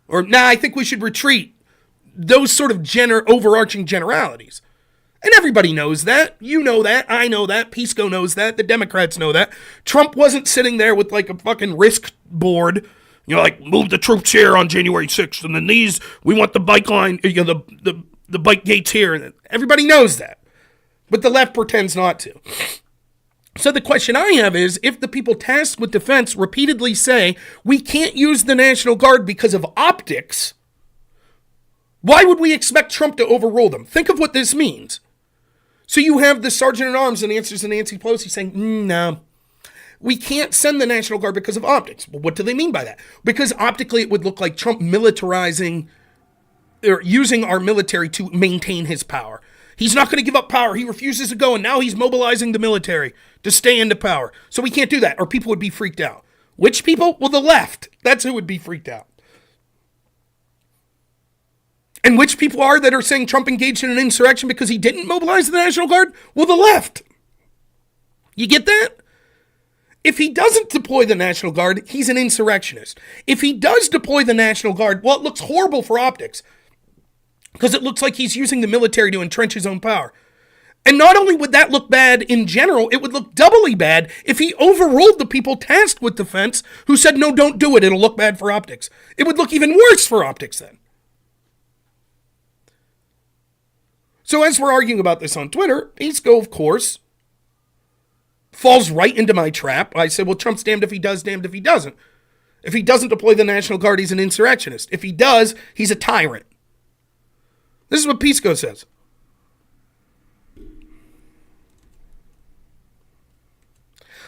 Or, I think we should retreat. Those sort of overarching generalities. And everybody knows that. You know that. I know that. Pisco knows that. The Democrats know that. Trump wasn't sitting there with like a fucking risk board, like move the troops here on January 6th, and then we want the bike line, the bike gates here. Everybody knows that. But the left pretends not to. So the question I have is, if the people tasked with defense repeatedly say, we can't use the National Guard because of optics, why would we expect Trump to overrule them? Think of what this means. So you have the Sergeant-at-Arms and answers to Nancy Pelosi saying, no, we can't send the National Guard because of optics. Well, what do they mean by that? Because optically it would look like Trump militarizing or using our military to maintain his power. He's not going to give up power. He refuses to go, and now he's mobilizing the military to stay into power. So we can't do that, or people would be freaked out. Which people? Well, the left. That's who would be freaked out. And which people are that are saying Trump engaged in an insurrection because he didn't mobilize the National Guard? Well, the left. You get that? if he doesn't deploy the National Guard, he's an insurrectionist. If he does deploy the National Guard, well, it looks horrible for optics because it looks like he's using the military to entrench his own power. And not only would that look bad in general, it would look doubly bad if he overruled the people tasked with defense who said, no, don't do it. It'll look bad for optics. It would look even worse for optics then. So as we're arguing about this on Twitter, Pisco, of course, falls right into my trap. I said, well, Trump's damned if he does, damned if he doesn't. If he doesn't deploy the National Guard, he's an insurrectionist. If he does, he's a tyrant. This is what Pisco says.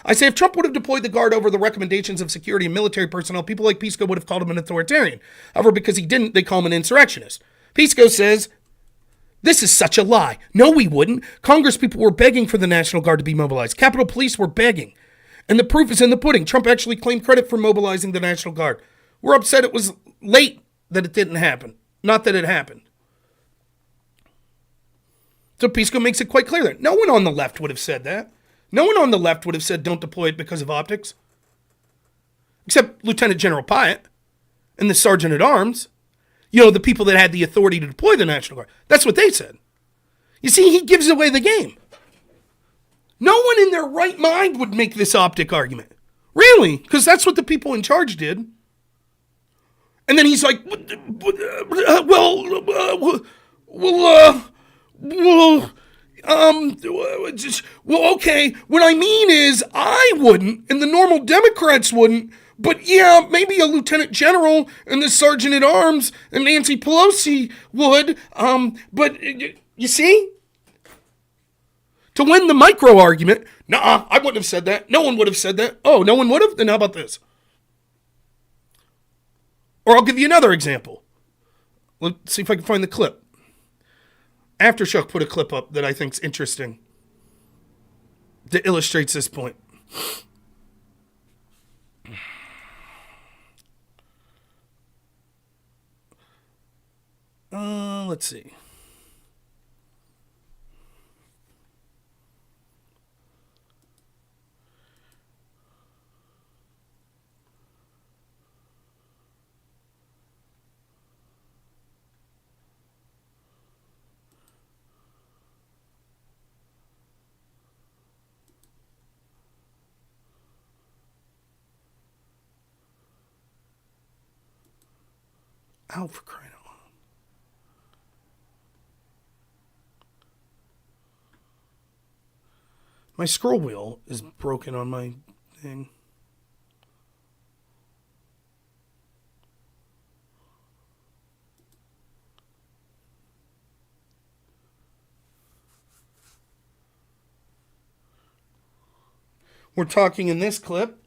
I say if Trump would have deployed the Guard over the recommendations of security and military personnel, people like Pisco would have called him an authoritarian. However, because he didn't, they call him an insurrectionist. Pisco says, this is such a lie. No, we wouldn't. Congress people were begging for the National Guard to be mobilized. Capitol Police were begging. And the proof is in the pudding. Trump actually claimed credit for mobilizing the National Guard. We're upset it was late that it didn't happen, not that it happened. So Pisco makes it quite clear that no one on the left would have said that. No one on the left would have said don't deploy it because of optics. Except Lieutenant General Pyatt and the Sergeant at Arms. You know, the people that had the authority to deploy the National Guard. That's what they said. You see, he gives away the game. No one in their right mind would make this optic argument. Really? Because that's what the people in charge did. And then he's like, okay. What I mean is I wouldn't, and the normal Democrats wouldn't, but yeah, maybe a lieutenant general and the sergeant at arms and Nancy Pelosi would. But you see? To win the micro argument, nah, I wouldn't have said that. No one would have said that. Oh, no one would have? Then how about this? Or I'll give you another example. Let's see if I can find the clip. Aftershock put a clip up that I think is interesting that illustrates this point. Let's see. Out for crying out loud. My scroll wheel is broken on my thing. We're talking in this clip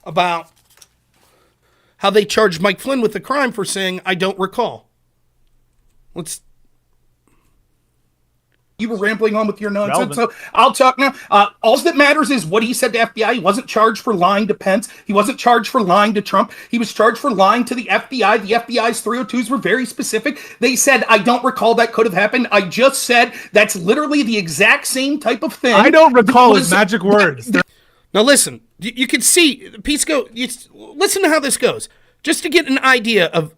about how they charged Mike Flynn with the crime for saying, I don't recall. You were rambling on with your nonsense, so I'll talk now. All that matters is what he said to FBI. He wasn't charged for lying to Pence. He wasn't charged for lying to Trump. He was charged for lying to the FBI. The FBI's 302s were very specific. They said, I don't recall that could have happened. I just said that's literally the exact same type of thing. I don't recall his magic words. Now listen, you can see, Pisco, listen to how this goes. Just to get an idea of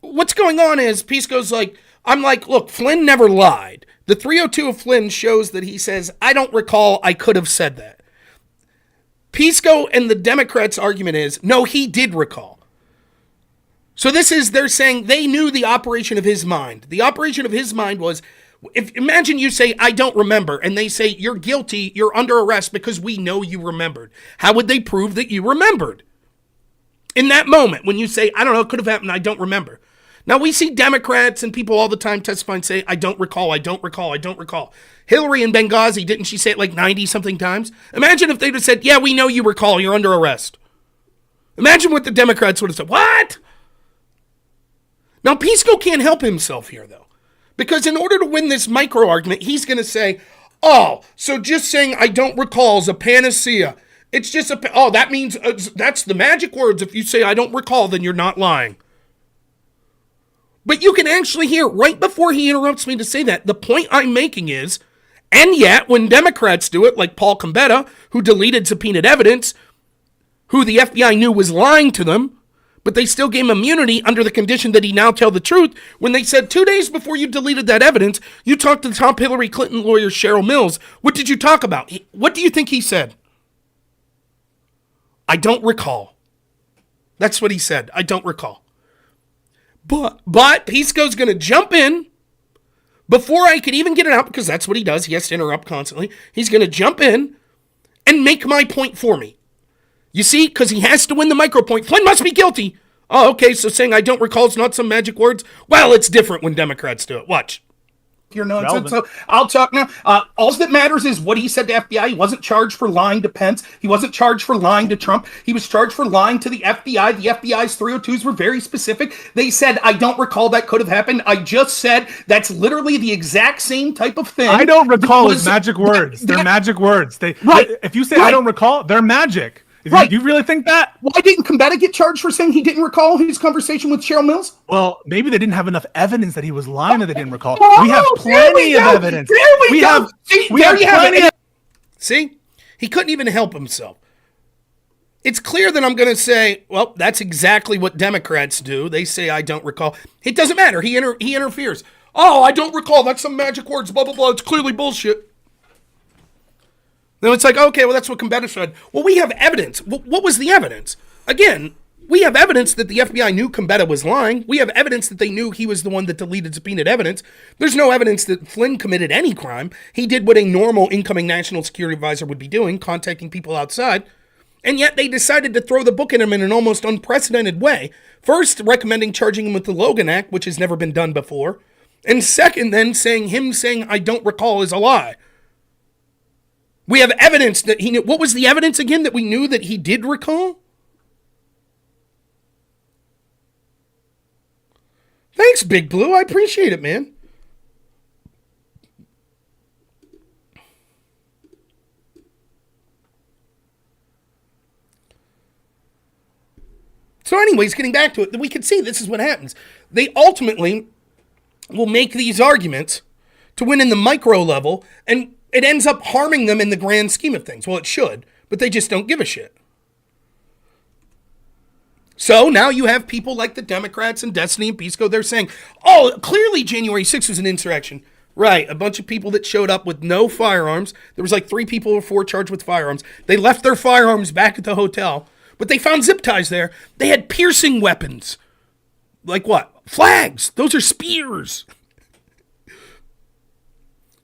what's going on is Pisco's like, I'm like, look, Flynn never lied. The 302 of Flynn shows that he says, I don't recall, I could have said that. Pisco and the Democrats' argument is, no, he did recall. So they're saying they knew the operation of his mind. The operation of his mind was, imagine you say, I don't remember, and they say, you're guilty, you're under arrest because we know you remembered. How would they prove that you remembered? In that moment, when you say, I don't know, it could have happened, I don't remember. Now, we see Democrats and people all the time testify and say, I don't recall, I don't recall, I don't recall. Hillary in Benghazi, didn't she say it like 90-something times? Imagine if they'd have said, yeah, we know you recall, you're under arrest. Imagine what the Democrats would have said. What? Now, Pisco can't help himself here, though. Because in order to win this micro argument, he's going to say, oh, so just saying I don't recall is a panacea. It's just that means that's the magic words. If you say I don't recall, then you're not lying. But you can actually hear right before he interrupts me to say that, the point I'm making is And yet, when Democrats do it, like Paul Gambetta, who deleted subpoenaed evidence, who the FBI knew was lying to them, but they still gave him immunity under the condition that he now tell the truth, when they said 2 days before you deleted that evidence, you talked to the top Hillary Clinton lawyer, Cheryl Mills. What did you talk about? What do you think he said? I don't recall. That's what he said. I don't recall. But Pisco's going to jump in before I could even get it out, because that's what he does. He has to interrupt constantly. He's going to jump in and make my point for me. You see, because he has to win the micro point. Flynn must be guilty. Oh, okay, so saying I don't recall is not some magic words? Well, it's different when Democrats do it. Watch. Your nonsense. So I'll talk now. All that matters is what he said to FBI. He wasn't charged for lying to Pence. He wasn't charged for lying to Trump. He was charged for lying to the FBI. The FBI's 302s were very specific. They said, I don't recall that could have happened. I just said that's literally the exact same type of thing. I don't recall is magic words. They're magic words. Right. If you say I don't recall, they're magic. Right. Do you really think that? Why didn't Gambetta get charged for saying he didn't recall his conversation with Cheryl Mills? Well, maybe they didn't have enough evidence that he was lying that they didn't recall. Oh, we have plenty of evidence. There we go. We have plenty of. See? He couldn't even help himself. It's clear that I'm going to say, well, that's exactly what Democrats do. They say, I don't recall. It doesn't matter. He interferes. Oh, I don't recall. That's some magic words, blah, blah, blah. It's clearly bullshit. Then it's like, okay, well, that's what Gambetta said. Well, we have evidence. What was the evidence? Again, we have evidence that the FBI knew Gambetta was lying. We have evidence that they knew he was the one that deleted subpoenaed evidence. There's no evidence that Flynn committed any crime. He did what a normal incoming national security advisor would be doing, contacting people outside. And yet they decided to throw the book at him in an almost unprecedented way. First, recommending charging him with the Logan Act, which has never been done before. And second, then saying I don't recall is a lie. We have evidence that he knew. What was the evidence again that we knew that he did recall? Thanks, Big Blue. I appreciate it, man. So anyways, getting back to it, we can see this is what happens. They ultimately will make these arguments to win in the micro level, and it ends up harming them in the grand scheme of things. Well, it should, but they just don't give a shit. So now you have people like the Democrats and Destiny and Pisco. They're saying, oh, clearly January 6th was an insurrection. Right, a bunch of people that showed up with no firearms. There was like 3 people or 4 charged with firearms. They left their firearms back at the hotel, but they found zip ties there. They had piercing weapons. Like what? Flags. Those are spears.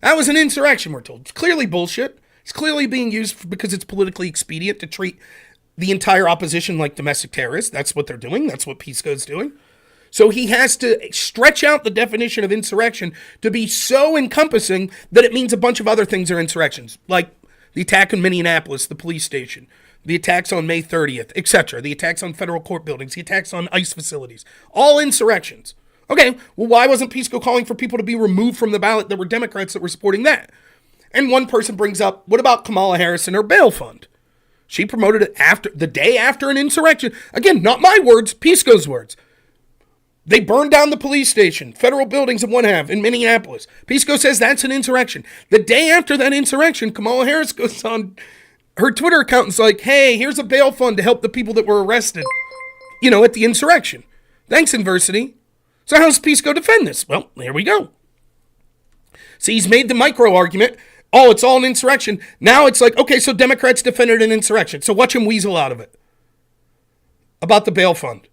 That was an insurrection, we're told. It's clearly bullshit. It's clearly being used because it's politically expedient to treat the entire opposition like domestic terrorists. That's what they're doing. That's what Pisco's doing. So he has to stretch out the definition of insurrection to be so encompassing that it means a bunch of other things are insurrections, like the attack in Minneapolis, the police station, the attacks on May 30th, etc., the attacks on federal court buildings, the attacks on ICE facilities, all insurrections. Okay, well, why wasn't Pisco calling for people to be removed from the ballot that were Democrats that were supporting that? And one person brings up, what about Kamala Harris and her bail fund? She promoted it the day after an insurrection. Again, not my words, Pisco's words. They burned down the police station, federal buildings and what have in Minneapolis. Pisco says that's an insurrection. The day after that insurrection, Kamala Harris goes on her Twitter account and's like, hey, here's a bail fund to help the people that were arrested, at the insurrection. Thanks, Inversity. So how's Pisco defend this? Well, here we go. See, he's made the micro argument. Oh, it's all an insurrection. Now it's like, okay, so Democrats defended an insurrection. So watch him weasel out of it. About the bail fund.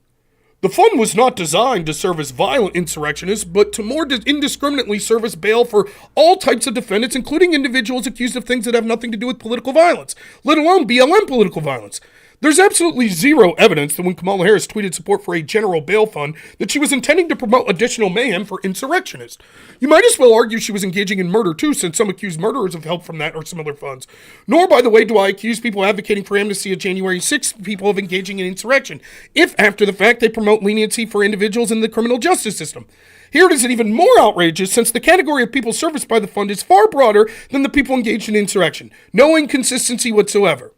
The fund was not designed to serve as violent insurrectionists, but to more indiscriminately serve as bail for all types of defendants, including individuals accused of things that have nothing to do with political violence, let alone BLM political violence. There's absolutely zero evidence that when Kamala Harris tweeted support for a general bail fund, that she was intending to promote additional mayhem for insurrectionists. You might as well argue she was engaging in murder too, since some accuse murderers of help from that or similar funds. Nor, by the way, do I accuse people advocating for amnesty of January 6th people of engaging in insurrection, if after the fact they promote leniency for individuals in the criminal justice system. Here it is even more outrageous, since the category of people serviced by the fund is far broader than the people engaged in insurrection. No inconsistency whatsoever.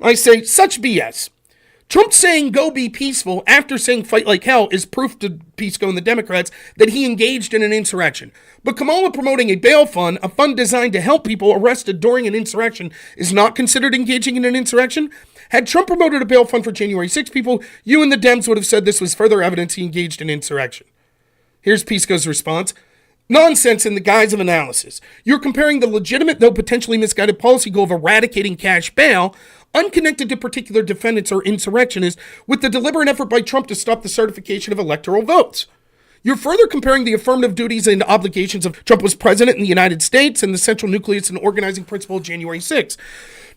I say, such BS. Trump saying go be peaceful after saying fight like hell is proof to Pisco and the Democrats that he engaged in an insurrection. But Kamala promoting a bail fund, a fund designed to help people arrested during an insurrection, is not considered engaging in an insurrection? Had Trump promoted a bail fund for January 6 people, you and the Dems would have said this was further evidence he engaged in insurrection. Here's Pisco's response. Nonsense in the guise of analysis. You're comparing the legitimate, though potentially misguided policy goal of eradicating cash bail, unconnected to particular defendants or insurrectionists, with the deliberate effort by Trump to stop the certification of electoral votes. You're further comparing the affirmative duties and obligations of Trump as president in the United States and the central nucleus and organizing principle of January 6.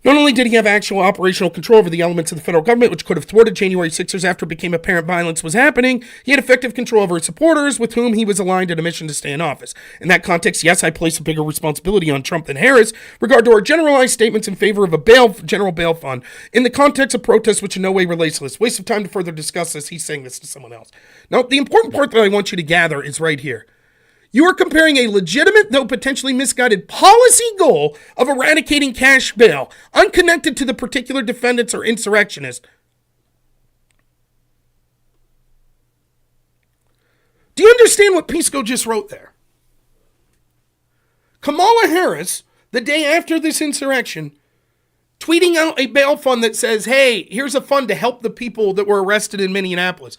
Not only did he have actual operational control over the elements of the federal government which could have thwarted January 6ers after it became apparent violence was happening, he had effective control over his supporters with whom he was aligned in a mission to stay in office. In that context, yes, I place a bigger responsibility on Trump than Harris regard to our generalized statements in favor of a general bail fund in the context of protests which in no way relates to this. Waste of time to further discuss this. He's saying this to someone else. Now, the important part that I want you to gather is right here. You are comparing a legitimate, though potentially misguided, policy goal of eradicating cash bail, unconnected to the particular defendants or insurrectionists. Do you understand what Pisco just wrote there? Kamala Harris, the day after this insurrection, tweeting out a bail fund that says, hey, here's a fund to help the people that were arrested in Minneapolis.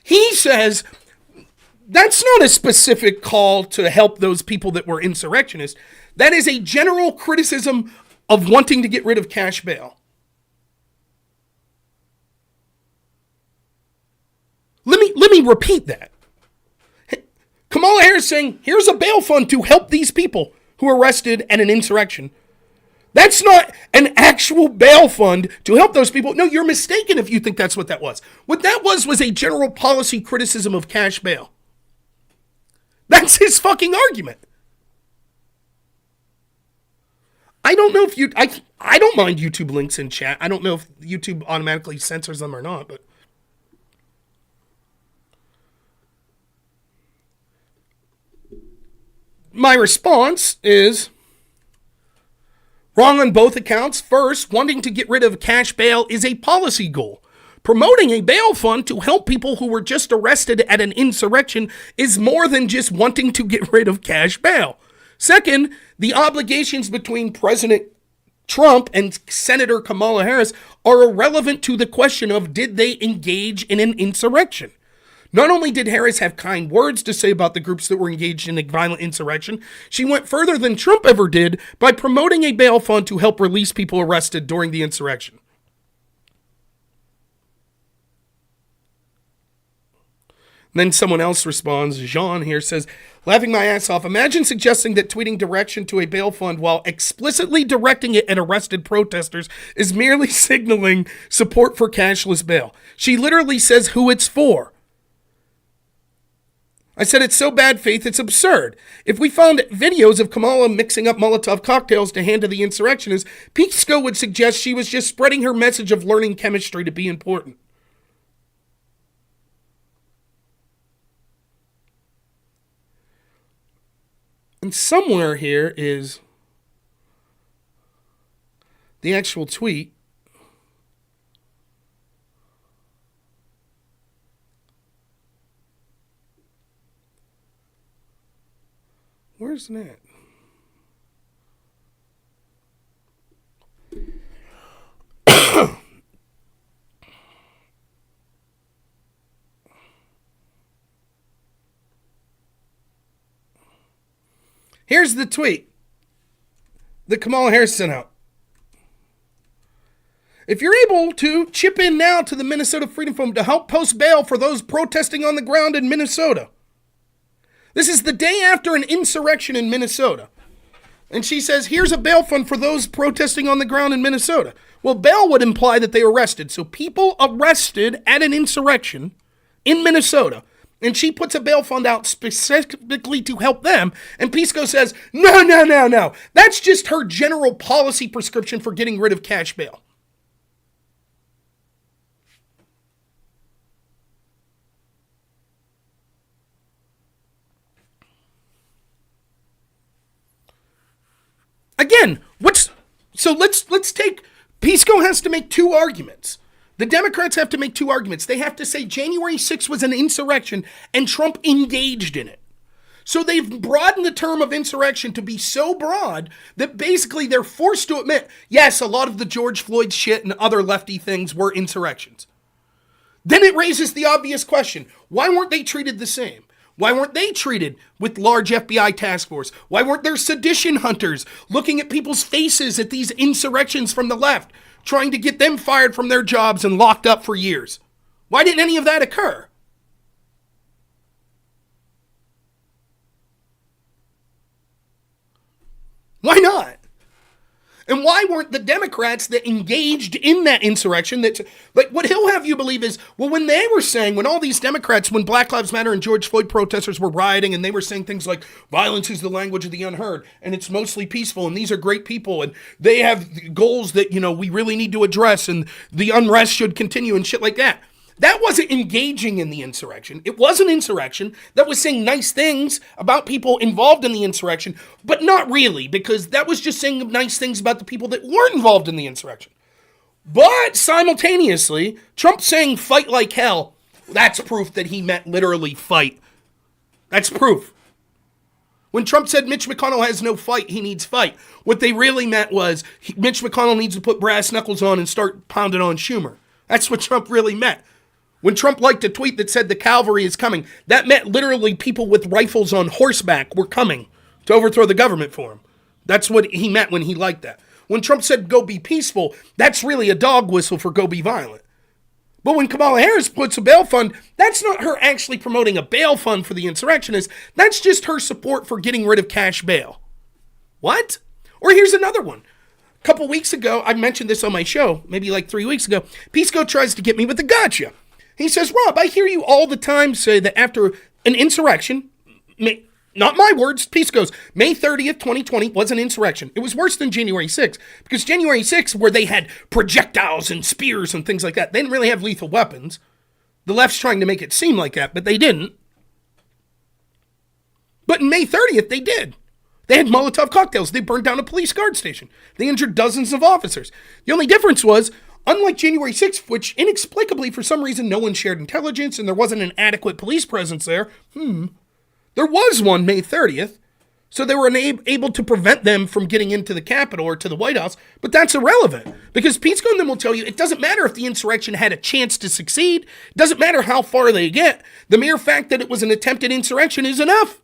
He says, that's not a specific call to help those people that were insurrectionists. That is a general criticism of wanting to get rid of cash bail. Let me repeat that. Kamala Harris saying, here's a bail fund to help these people who were arrested at an insurrection. That's not an actual bail fund to help those people. No, you're mistaken if you think that's what that was. What that was a general policy criticism of cash bail. That's his fucking argument. I don't know if I don't mind YouTube links in chat. I don't know if YouTube automatically censors them or not, but my response is wrong on both accounts. First, wanting to get rid of cash bail is a policy goal. Promoting a bail fund to help people who were just arrested at an insurrection is more than just wanting to get rid of cash bail. Second, the obligations between President Trump and Senator Kamala Harris are irrelevant to the question of did they engage in an insurrection. Not only did Harris have kind words to say about the groups that were engaged in a violent insurrection, she went further than Trump ever did by promoting a bail fund to help release people arrested during the insurrection. Then someone else responds, Jean here says, laughing my ass off, imagine suggesting that tweeting direction to a bail fund while explicitly directing it at arrested protesters is merely signaling support for cashless bail. She literally says who it's for. I said it's so bad faith, it's absurd. If we found videos of Kamala mixing up Molotov cocktails to hand to the insurrectionists, Pisco would suggest she was just spreading her message of learning chemistry to be important. And somewhere here is the actual tweet. Where's that? Here's the tweet that Kamala Harris sent out. If you're able to chip in now to the Minnesota Freedom Fund to help post bail for those protesting on the ground in Minnesota. This is the day after an insurrection in Minnesota. And she says, here's a bail fund for those protesting on the ground in Minnesota. Well, bail would imply that they were arrested. So people arrested at an insurrection in Minnesota. And she puts a bail fund out specifically to help them. And Pisco says, no. That's just her general policy prescription for getting rid of cash bail. Again, let's take Pisco has to make two arguments. The Democrats have to make two arguments. They have to say January 6th was an insurrection and Trump engaged in it. So they've broadened the term of insurrection to be so broad that basically they're forced to admit, yes, a lot of the George Floyd shit and other lefty things were insurrections. Then it raises the obvious question, why weren't they treated the same? Why weren't they treated with large FBI task force? Why weren't there sedition hunters looking at people's faces at these insurrections from the left, trying to get them fired from their jobs and locked up for years? Why didn't any of that occur? Why not? And why weren't the Democrats that engaged in that insurrection, that, like, what he'll have you believe is, well, when they were saying, when all these Democrats, when Black Lives Matter and George Floyd protesters were rioting and they were saying things like, violence is the language of the unheard, and it's mostly peaceful, and these are great people, and they have goals that, you know, we really need to address, and the unrest should continue, and shit like that. That wasn't engaging in the insurrection. It was an insurrection that was saying nice things about people involved in the insurrection, but not really, because that was just saying nice things about the people that weren't involved in the insurrection. But simultaneously, Trump saying fight like hell, that's proof that he meant literally fight. That's proof. When Trump said Mitch McConnell has no fight, he needs fight, what they really meant was Mitch McConnell needs to put brass knuckles on and start pounding on Schumer. That's what Trump really meant. When Trump liked a tweet that said the cavalry is coming, that meant literally people with rifles on horseback were coming to overthrow the government for him. That's what he meant when he liked that. When Trump said go be peaceful, that's really a dog whistle for go be violent. But when Kamala Harris puts a bail fund, that's not her actually promoting a bail fund for the insurrectionists. That's just her support for getting rid of cash bail. What? Or here's another one. A couple weeks ago, I mentioned this on my show, maybe like 3 weeks ago, Pisco tries to get me with a gotcha. He says, Rob, I hear you all the time say that after an insurrection, not my words, Pisco's, May 30th, 2020 was an insurrection. It was worse than January 6th, because January 6th, where they had projectiles and spears and things like that, they didn't really have lethal weapons. The left's trying to make it seem like that, but they didn't. But in May 30th, they did. They had Molotov cocktails. They burned down a police guard station. They injured dozens of officers. The only difference was, unlike January 6th, which inexplicably for some reason no one shared intelligence and there wasn't an adequate police presence there, there was one May 30th, so they were able to prevent them from getting into the Capitol or to the White House, but that's irrelevant, because Pisco and them will tell you it doesn't matter if the insurrection had a chance to succeed, it doesn't matter how far they get, the mere fact that it was an attempted insurrection is enough.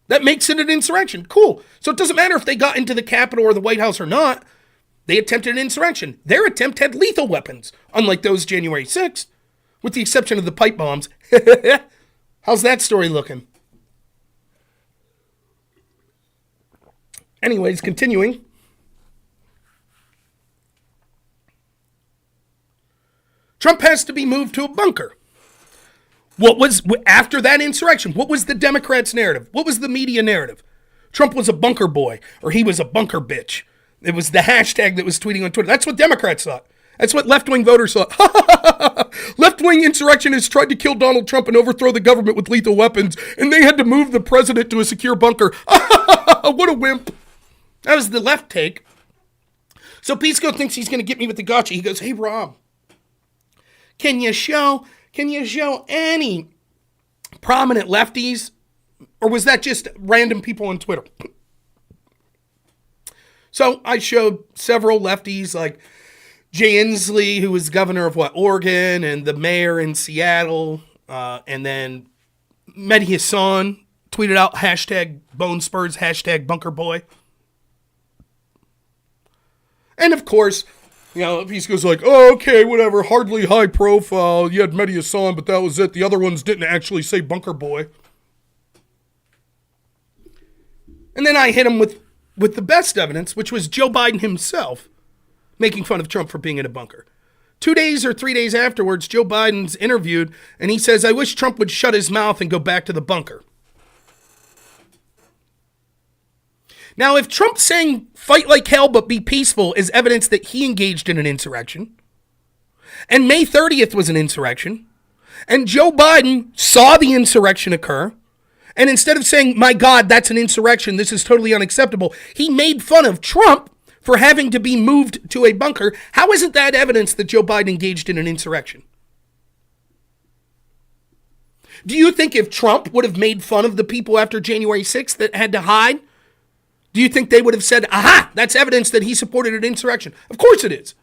That makes it an insurrection. Cool. So it doesn't matter if they got into the Capitol or the White House or not. They attempted an insurrection. Their attempt had lethal weapons, unlike those January 6th, with the exception of the pipe bombs. How's that story looking? Anyways, continuing. Trump has to be moved to a bunker. What was, after that insurrection, what was the Democrats' narrative? What was the media narrative? Trump was a bunker boy, or he was a bunker bitch. It was the hashtag that was tweeting on Twitter. That's what Democrats thought. That's what left-wing voters thought. Left-wing insurrectionists tried to kill Donald Trump and overthrow the government with lethal weapons, and they had to move the president to a secure bunker. What a wimp. That was the left take. So Pisco thinks he's going to get me with the gotcha. He goes, hey, Rob, can you show any prominent lefties, or was that just random people on Twitter? So I showed several lefties like Jay Inslee, who was governor of Oregon, and the mayor in Seattle, and then Mehdi Hassan tweeted out hashtag Bone Spurs, hashtag Bunker Boy. And of course, you know, Pisco's like, oh, okay, whatever, hardly high profile. You had Mehdi Hassan, but that was it. The other ones didn't actually say Bunker Boy. And then I hit him with the best evidence, which was Joe Biden himself making fun of Trump for being in a bunker. 2 days or 3 days afterwards, Joe Biden's interviewed, and he says, I wish Trump would shut his mouth and go back to the bunker. Now, if Trump saying fight like hell but be peaceful is evidence that he engaged in an insurrection, and May 30th was an insurrection, and Joe Biden saw the insurrection occur, and instead of saying, my God, that's an insurrection, this is totally unacceptable, he made fun of Trump for having to be moved to a bunker, how isn't that evidence that Joe Biden engaged in an insurrection? Do you think if Trump would have made fun of the people after January 6th that had to hide, do you think they would have said, aha, that's evidence that he supported an insurrection? Of course it is.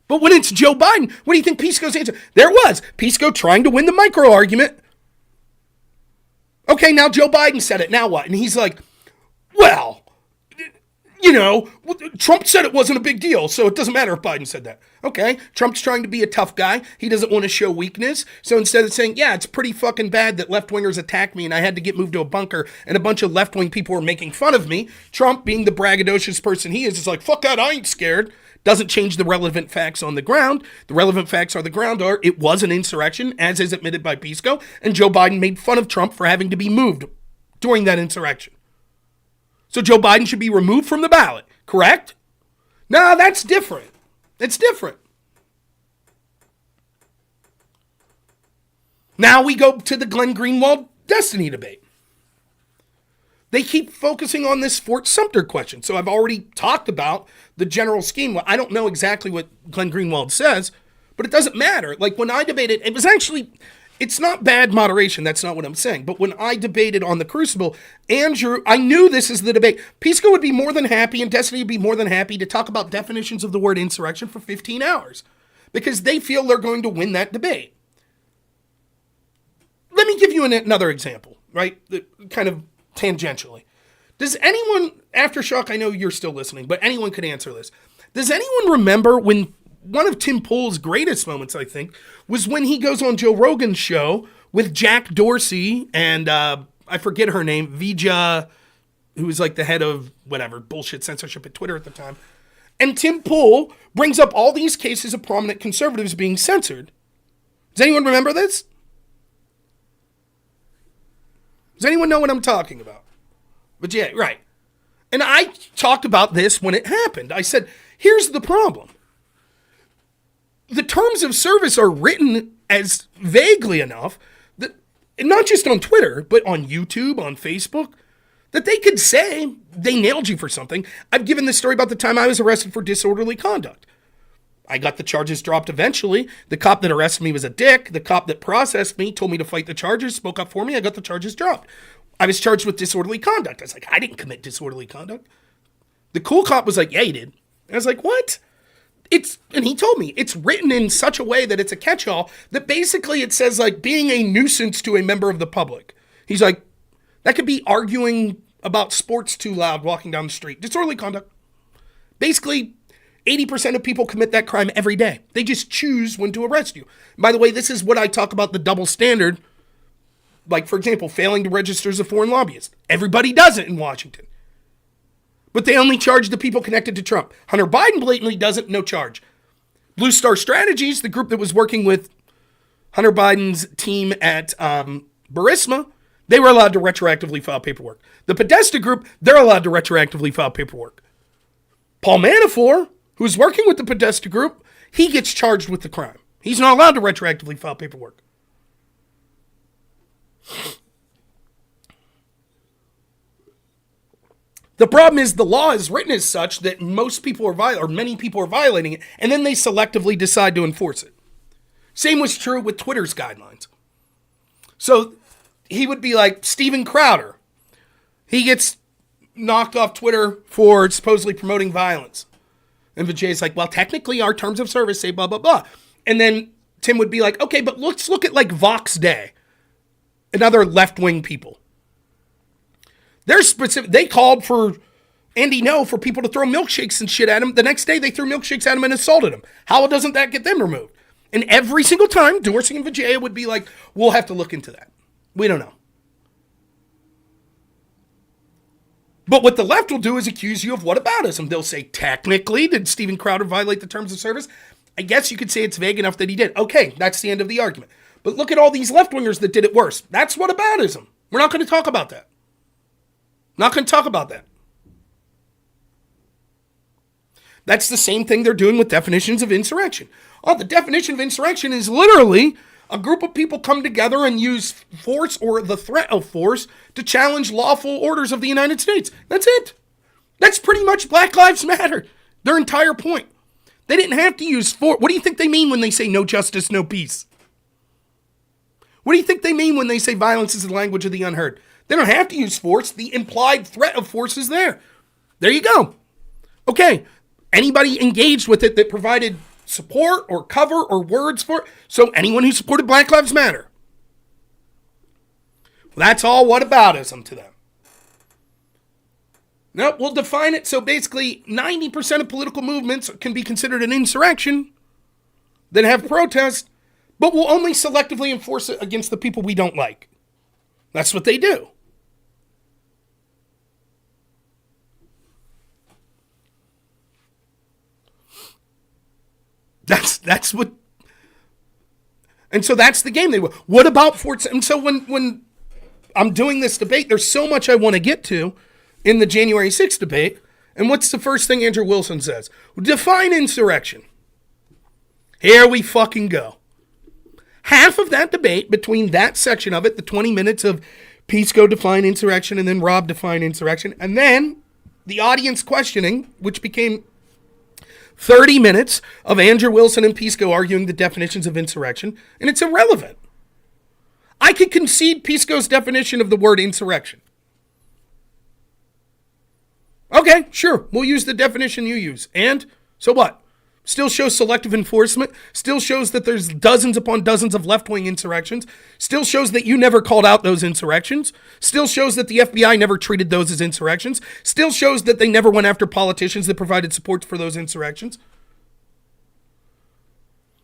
But when it's Joe Biden, what do you think Pisco's answer? There was Pisco trying to win the micro argument. Okay, now Joe Biden said it. Now what? And he's like, well, you know, Trump said it wasn't a big deal, so it doesn't matter if Biden said that. Okay, Trump's trying to be a tough guy. He doesn't want to show weakness. So instead of saying, yeah, it's pretty fucking bad that left-wingers attacked me and I had to get moved to a bunker and a bunch of left-wing people were making fun of me, Trump, being the braggadocious person he is like, fuck that, I ain't scared. Doesn't change the relevant facts on the ground. The relevant facts on the ground are it was an insurrection, as is admitted by Pisco, and Joe Biden made fun of Trump for having to be moved during that insurrection. So Joe Biden should be removed from the ballot, correct? No, that's different. It's different. Now we go to the Glenn Greenwald destiny debate. They keep focusing on this Fort Sumter question. So I've already talked about the general scheme. Well, I don't know exactly what Glenn Greenwald says, but it doesn't matter. Like when I debated, it was actually... It's not bad moderation. That's not what I'm saying. But when I debated on the Crucible, Andrew, I knew this is the debate. Pisco would be more than happy and Destiny would be more than happy to talk about definitions of the word insurrection for 15 hours because they feel they're going to win that debate. Let me give you another example, right? Kind of tangentially. Does anyone, Aftershock, I know you're still listening, but anyone could answer this. Does anyone remember when one of Tim Pool's greatest moments, I think, was when he goes on Joe Rogan's show with Jack Dorsey and I forget her name, Vija, who was like the head of whatever, bullshit censorship at Twitter at the time. And Tim Pool brings up all these cases of prominent conservatives being censored. Does anyone remember this? Does anyone know what I'm talking about? But yeah, right. And I talked about this when it happened. I said, here's the problem. The terms of service are written as vaguely enough that, not just on Twitter, but on YouTube, on Facebook, that they could say they nailed you for something. I've given this story about the time I was arrested for disorderly conduct. I got the charges dropped eventually. The cop that arrested me was a dick. The cop that processed me told me to fight the charges, spoke up for me. I got the charges dropped. I was charged with disorderly conduct. I was like, I didn't commit disorderly conduct. The cool cop was like, yeah, you did. And I was like, what? And he told me it's written in such a way that it's a catch-all that basically it says like being a nuisance to a member of the public. He's like, that could be arguing about sports too loud walking down the street. Disorderly conduct. Basically, 80% of people commit that crime every day. They just choose when to arrest you. By the way, this is what I talk about the double standard. Like, for example, failing to register as a foreign lobbyist. Everybody does it in Washington. But they only charge the people connected to Trump. Hunter Biden blatantly does it, no charge. Blue Star Strategies, the group that was working with Hunter Biden's team at Burisma, they were allowed to retroactively file paperwork. The Podesta group, they're allowed to retroactively file paperwork. Paul Manafort, who's working with the Podesta group, he gets charged with the crime. He's not allowed to retroactively file paperwork. The problem is the law is written as such that most people are many people are violating it, and then they selectively decide to enforce it. Same was true with Twitter's guidelines. So he would be like Steven Crowder. He gets knocked off Twitter for supposedly promoting violence. And Vijay's like, well, technically our terms of service say blah, blah, blah. And then Tim would be like, okay, but let's look at like Vox Day and other left-wing people. They're specific. They called for Andy Ngo for people to throw milkshakes and shit at him. The next day they threw milkshakes at him and assaulted him. How doesn't that get them removed? And every single time, Dorsey and Vijaya would be like, we'll have to look into that. We don't know. But what the left will do is accuse you of whataboutism. They'll say, technically, did Steven Crowder violate the terms of service? I guess you could say it's vague enough that he did. Okay, that's the end of the argument. But look at all these left-wingers that did it worse. That's whataboutism. We're not going to talk about that. Not going to talk about that. That's the same thing they're doing with definitions of insurrection. Oh, the definition of insurrection is literally a group of people come together and use force or the threat of force to challenge lawful orders of the United States. That's it. That's pretty much Black Lives Matter. Their entire point. They didn't have to use force. What do you think they mean when they say no justice, no peace? What do you think they mean when they say violence is the language of the unheard? They don't have to use force. The implied threat of force is there. There you go. Okay. Anybody engaged with it that provided support or cover or words for it? So anyone who supported Black Lives Matter. Well, that's all whataboutism to them. Nope, we'll define it. So basically, 90% of political movements can be considered an insurrection that have protests, but we'll only selectively enforce it against the people we don't like. That's what they do. That's what, and so that's the game they will. What about Fort? And so when I'm doing this debate, there's so much I want to get to in the January 6th debate. And what's the first thing Andrew Wilson says? Define insurrection. Here we fucking go. Half of that debate, between that section of it, the 20 minutes of Pisco define insurrection and then Rob define insurrection, and then the audience questioning, which became 30 minutes of Andrew Wilson and Pisco arguing the definitions of insurrection, and it's irrelevant. I could concede Pisco's definition of the word insurrection. Okay, sure, we'll use the definition you use. And so what? Still shows selective enforcement, still shows that there's dozens upon dozens of left-wing insurrections, still shows that you never called out those insurrections, still shows that the FBI never treated those as insurrections, still shows that they never went after politicians that provided support for those insurrections.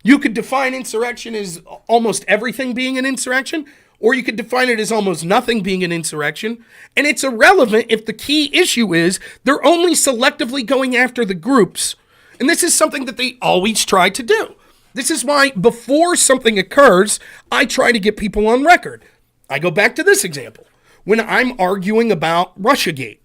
You could define insurrection as almost everything being an insurrection, or you could define it as almost nothing being an insurrection, and it's irrelevant if the key issue is they're only selectively going after the groups. And this is something that they always try to do. This is why before something occurs, I try to get people on record. I go back to this example. When I'm arguing about Russiagate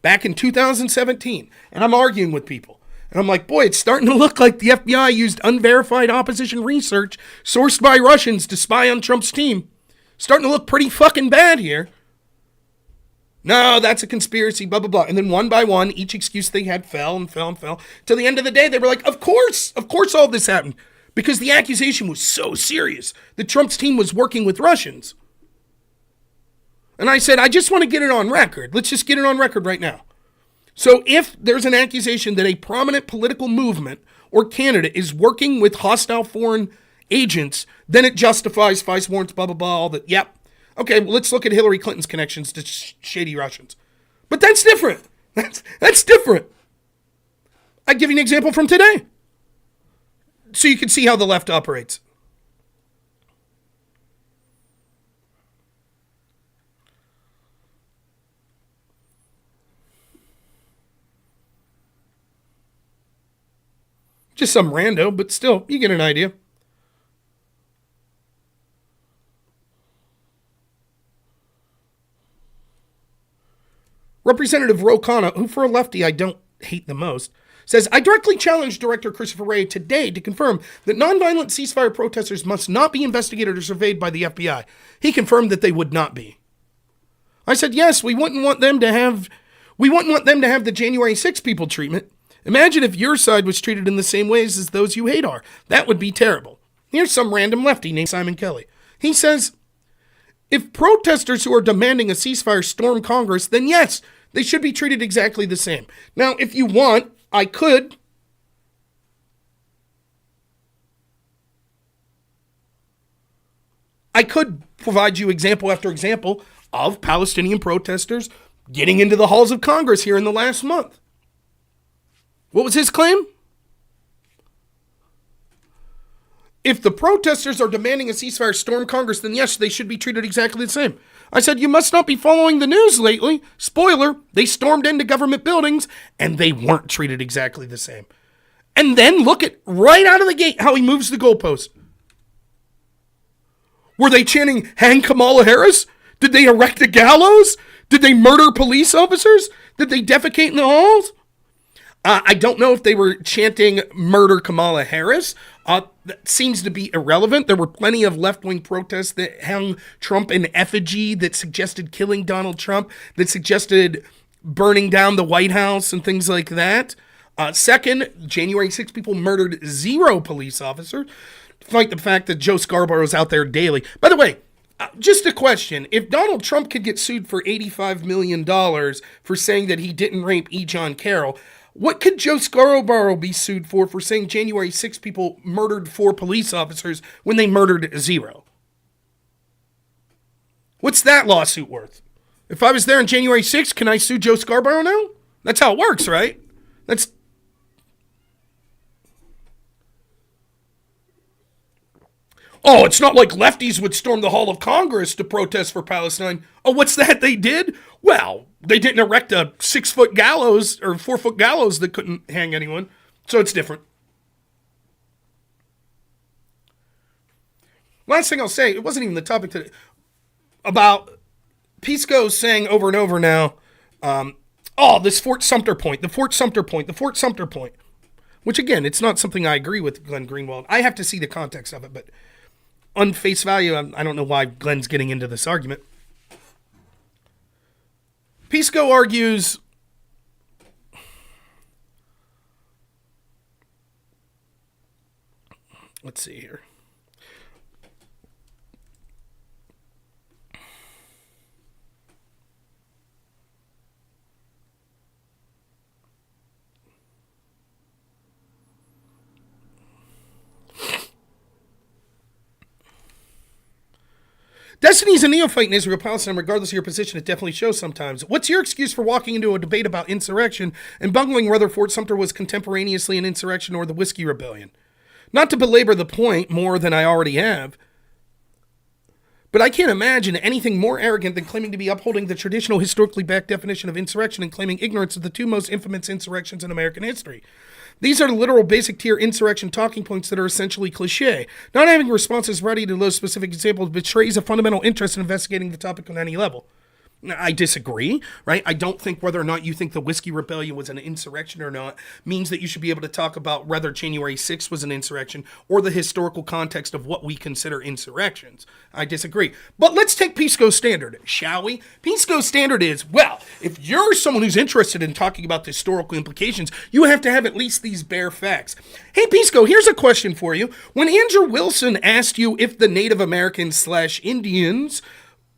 back in 2017, and I'm arguing with people, and I'm like, boy, it's starting to look like the FBI used unverified opposition research sourced by Russians to spy on Trump's team. Starting to look pretty fucking bad here. No, that's a conspiracy, blah, blah, blah. And then one by one, each excuse they had fell and fell and fell. Till the end of the day, they were like, of course all this happened. Because the accusation was so serious that Trump's team was working with Russians. And I said, I just want to get it on record. Let's just get it on record right now. So if there's an accusation that a prominent political movement or candidate is working with hostile foreign agents, then it justifies FICE warrants, blah, blah, blah, all that. Yep. Okay, well, let's look at Hillary Clinton's connections to shady Russians. But that's different. That's different. I'll give you an example from today, so you can see how the left operates. Just some rando, but still, you get an idea. Representative Ro Khanna, who for a lefty I don't hate the most, says, I directly challenged Director Christopher Wray today to confirm that nonviolent ceasefire protesters must not be investigated or surveyed by the FBI. He confirmed that they would not be. I said, yes, we wouldn't want them to have the January 6 people treatment. Imagine if your side was treated in the same ways as those you hate are. That would be terrible. Here's some random lefty named Simon Kelly. He says, if protesters who are demanding a ceasefire storm Congress, then yes, they should be treated exactly the same. Now, if you want, I could provide you example after example of Palestinian protesters getting into the halls of Congress here in the last month. What was his claim? If the protesters are demanding a ceasefire storm Congress, then yes, they should be treated exactly the same. I said, you must not be following the news lately. Spoiler, they stormed into government buildings and they weren't treated exactly the same. And then look at right out of the gate how he moves the goalpost. Were they chanting, hang Kamala Harris? Did they erect a gallows? Did they murder police officers? Did they defecate in the halls? I don't know if they were chanting murder Kamala Harris. That seems to be irrelevant. There were plenty of left-wing protests that hung Trump in effigy, that suggested killing Donald Trump, that suggested burning down the White House and things like that. Second, January 6th people murdered 0 police officers, despite the fact that Joe Scarborough's out there daily. By the way, just a question. If Donald Trump could get sued for $85 million for saying that he didn't rape E. John Carroll, what could Joe Scarborough be sued for saying January 6th people murdered 4 police officers when they murdered 0? What's that lawsuit worth? If I was there on January 6th, can I sue Joe Scarborough now? That's how it works, right? Oh, it's not like lefties would storm the Hall of Congress to protest for Palestine. Oh, what's that they did? Well, they didn't erect a 6-foot gallows or 4-foot gallows that couldn't hang anyone. So it's different. Last thing I'll say, it wasn't even the topic today, about Pisco saying over and over now, this Fort Sumter point, the Fort Sumter point, the Fort Sumter point. Which, again, it's not something I agree with Glenn Greenwald. I have to see the context of it, but on face value, I don't know why Glenn's getting into this argument. Pisco argues let's see here. Destiny's a neophyte in Israel-Palestine, regardless of your position. It definitely shows sometimes. What's your excuse for walking into a debate about insurrection and bungling whether Fort Sumter was contemporaneously an insurrection or the Whiskey Rebellion? Not to belabor the point more than I already have, but I can't imagine anything more arrogant than claiming to be upholding the traditional historically backed definition of insurrection and claiming ignorance of the 2 most infamous insurrections in American history. These are the literal basic tier insurrection talking points that are essentially cliche. Not having responses ready to those specific examples betrays a fundamental interest in investigating the topic on any level. I disagree, right? I don't think whether or not you think the Whiskey Rebellion was an insurrection or not means that you should be able to talk about whether January 6th was an insurrection or the historical context of what we consider insurrections. I disagree. But let's take Pisco's standard, shall we? Pisco's standard is, well, if you're someone who's interested in talking about the historical implications, you have to have at least these bare facts. Hey, Pisco, here's a question for you. When Andrew Wilson asked you if the Native Americans/Indians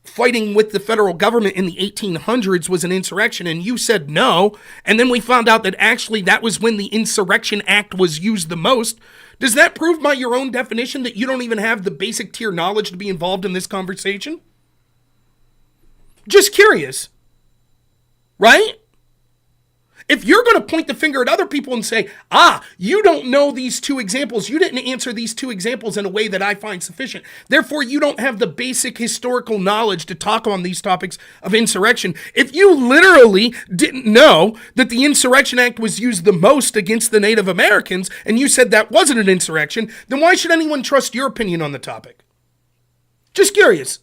fighting with the federal government in the 1800s was an insurrection, and you said no, and then we found out that actually that was when the Insurrection Act was used the most, does that prove by your own definition that you don't even have the basic tier knowledge to be involved in this conversation? Just curious, right? If you're going to point the finger at other people and say, you don't know these 2 examples, you didn't answer these 2 examples in a way that I find sufficient, therefore you don't have the basic historical knowledge to talk on these topics of insurrection. If you literally didn't know that the Insurrection Act was used the most against the Native Americans, and you said that wasn't an insurrection, then why should anyone trust your opinion on the topic? Just curious.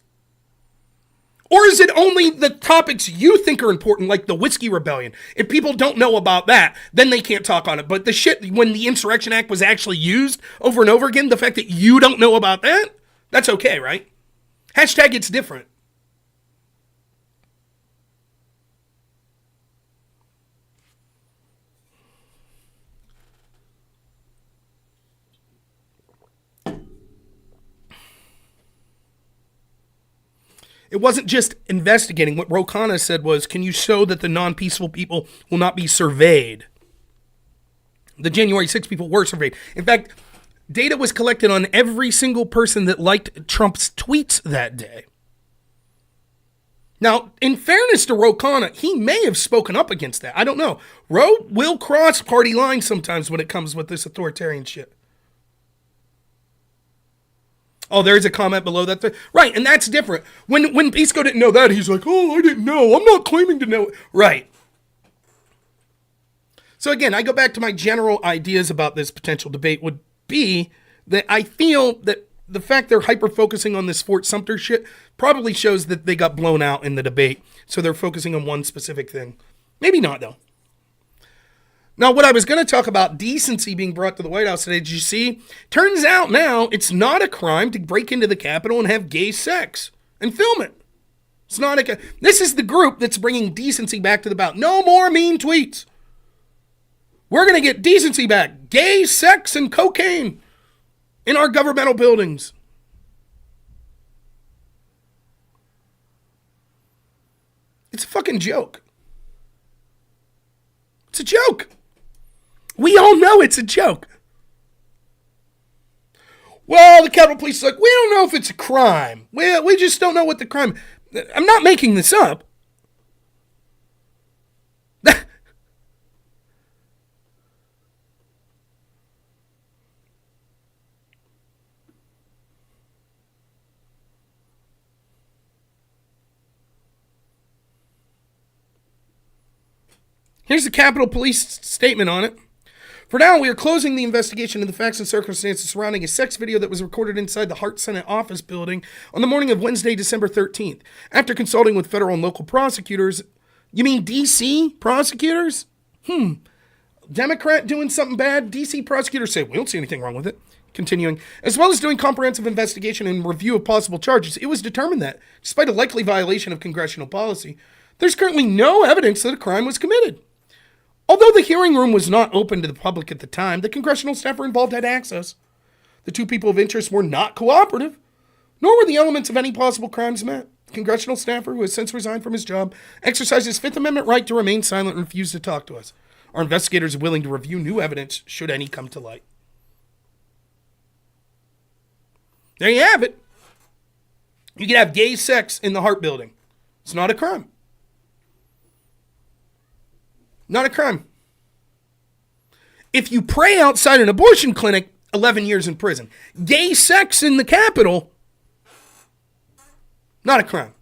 Or is it only the topics you think are important, like the Whiskey Rebellion? If people don't know about that, then they can't talk on it. But the shit, when the Insurrection Act was actually used over and over again, the fact that you don't know about that, that's okay, right? Hashtag it's different. It wasn't just investigating. What Ro Khanna said was, can you show that the non-peaceful people will not be surveyed? The January 6 people were surveyed. In fact, data was collected on every single person that liked Trump's tweets that day. Now, in fairness to Ro Khanna, he may have spoken up against that. I don't know. Ro will cross party lines sometimes when it comes with this authoritarian shit. Oh, there's a comment below that. Right, and that's different. When Pisco didn't know that, he's like, oh, I didn't know. I'm not claiming to know it. Right. So again, I go back to my general ideas about this potential debate would be that I feel that the fact they're hyper-focusing on this Fort Sumter shit probably shows that they got blown out in the debate. So they're focusing on one specific thing. Maybe not, though. Now, what I was going to talk about, decency being brought to the White House today, did you see? Turns out now it's not a crime to break into the Capitol and have gay sex and film it. It's not this is the group that's bringing decency back to the ballot. No more mean tweets. We're going to get decency back. Gay, sex, and cocaine in our governmental buildings. It's a fucking joke. It's a joke. We all know it's a joke. Well, the Capitol Police is like, we don't know if it's a crime. We just don't know what the crime. I'm not making this up. Here's the Capitol Police statement on it. For now, we are closing the investigation into the facts and circumstances surrounding a sex video that was recorded inside the Hart Senate office building on the morning of Wednesday, December 13th. After consulting with federal and local prosecutors, you mean D.C. prosecutors? Democrat doing something bad? D.C. prosecutors say, we don't see anything wrong with it. Continuing, as well as doing comprehensive investigation and review of possible charges, it was determined that, despite a likely violation of congressional policy, there's currently no evidence that a crime was committed. Although the hearing room was not open to the public at the time, the congressional staffer involved had access. The two people of interest were not cooperative, nor were the elements of any possible crimes met. The congressional staffer, who has since resigned from his job, exercised his Fifth Amendment right to remain silent and refused to talk to us. Our investigators are willing to review new evidence should any come to light. There you have it. You can have gay sex in the Hart building. It's not a crime. Not a crime. If you pray outside an abortion clinic, 11 years in prison. Gay sex in the Capitol, not a crime.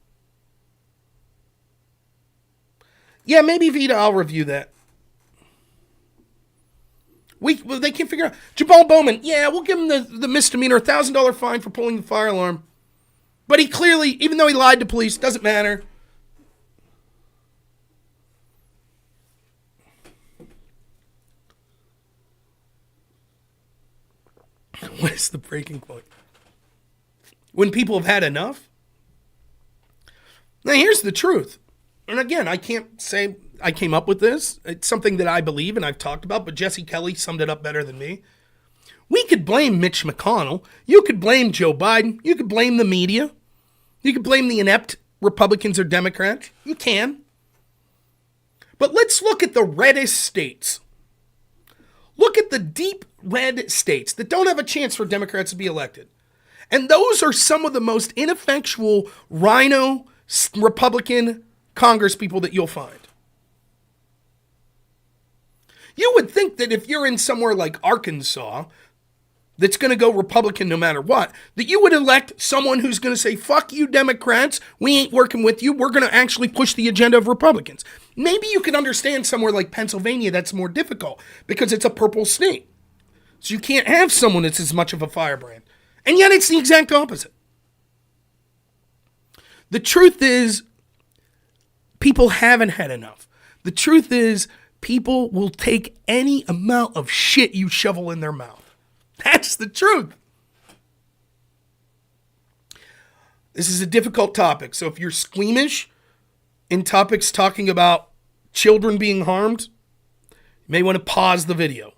Yeah, maybe Vita, I'll review that. They can't figure out. Jabal Bowman, yeah, we'll give him the misdemeanor, $1,000 fine for pulling the fire alarm. But he clearly, even though he lied to police, doesn't matter. What is the breaking point? When people have had enough? Now, here's the truth. And again, I can't say I came up with this. It's something that I believe and I've talked about, but Jesse Kelly summed it up better than me. We could blame Mitch McConnell. You could blame Joe Biden. You could blame the media. You could blame the inept Republicans or Democrats. You can. But let's look at the reddest states. Look at the deep red states that don't have a chance for Democrats to be elected. And those are some of the most ineffectual rhino Republican Congress people that you'll find. You would think that if you're in somewhere like Arkansas that's going to go Republican no matter what, that you would elect someone who's going to say, fuck you Democrats, we ain't working with you, we're going to actually push the agenda of Republicans. Maybe you can understand somewhere like Pennsylvania that's more difficult because it's a purple state. So you can't have someone that's as much of a firebrand. And yet it's the exact opposite. The truth is, people haven't had enough. The truth is, people will take any amount of shit you shovel in their mouth. That's the truth. This is a difficult topic. So if you're squeamish in topics talking about children being harmed, you may want to pause the video.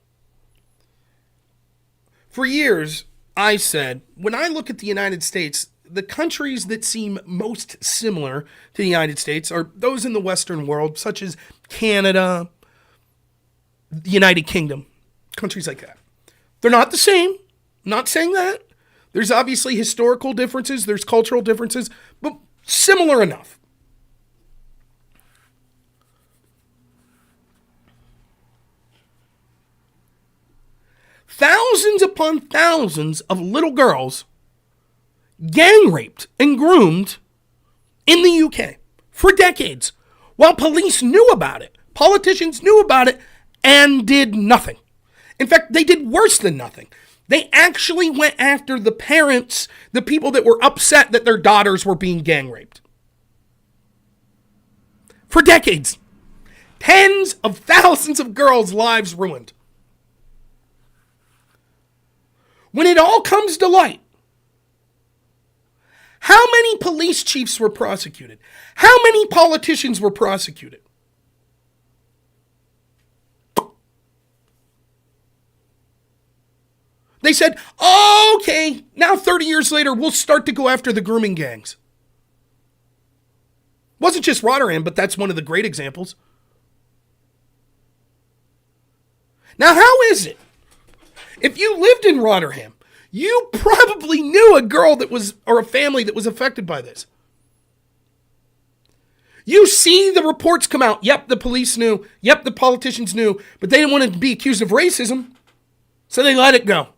For years, I said, when I look at the United States, the countries that seem most similar to the United States are those in the Western world, such as Canada, the United Kingdom, countries like that. They're not the same. I'm not saying that. There's obviously historical differences, there's cultural differences, but similar enough. Thousands upon thousands of little girls gang raped and groomed in the UK for decades, while police knew about it, politicians knew about it, and did nothing. In fact, they did worse than nothing. They actually went after the parents, the people that were upset that their daughters were being gang raped. For decades. Tens of thousands of girls' lives ruined. When it all comes to light, how many police chiefs were prosecuted? How many politicians were prosecuted? They said, oh, okay, now 30 years later, we'll start to go after the grooming gangs. Wasn't just Rotterdam, but that's one of the great examples. Now, how is it? If you lived in Rotterdam, you probably knew a girl that was, or a family that was affected by this. You see the reports come out. Yep, the police knew. Yep, the politicians knew. But they didn't want to be accused of racism, so they let it go.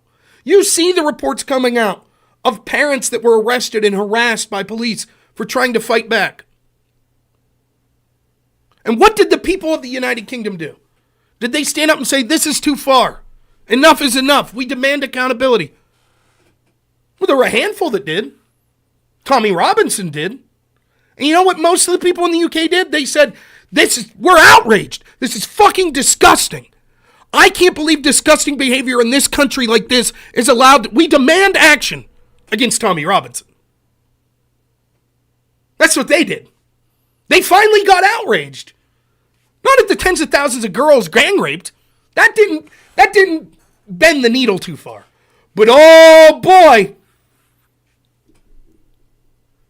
You see the reports coming out of parents that were arrested and harassed by police for trying to fight back. And what did the people of the United Kingdom do? Did they stand up and say, this is too far? Enough is enough. We demand accountability. Well, there were a handful that did. Tommy Robinson did. And you know what most of the people in the UK did? They said, we're outraged. This is fucking disgusting. I can't believe disgusting behavior in this country like this is allowed. We demand action against Tommy Robinson. That's what they did. They finally got outraged. Not at the tens of thousands of girls gang raped. That didn't bend the needle too far. But oh boy,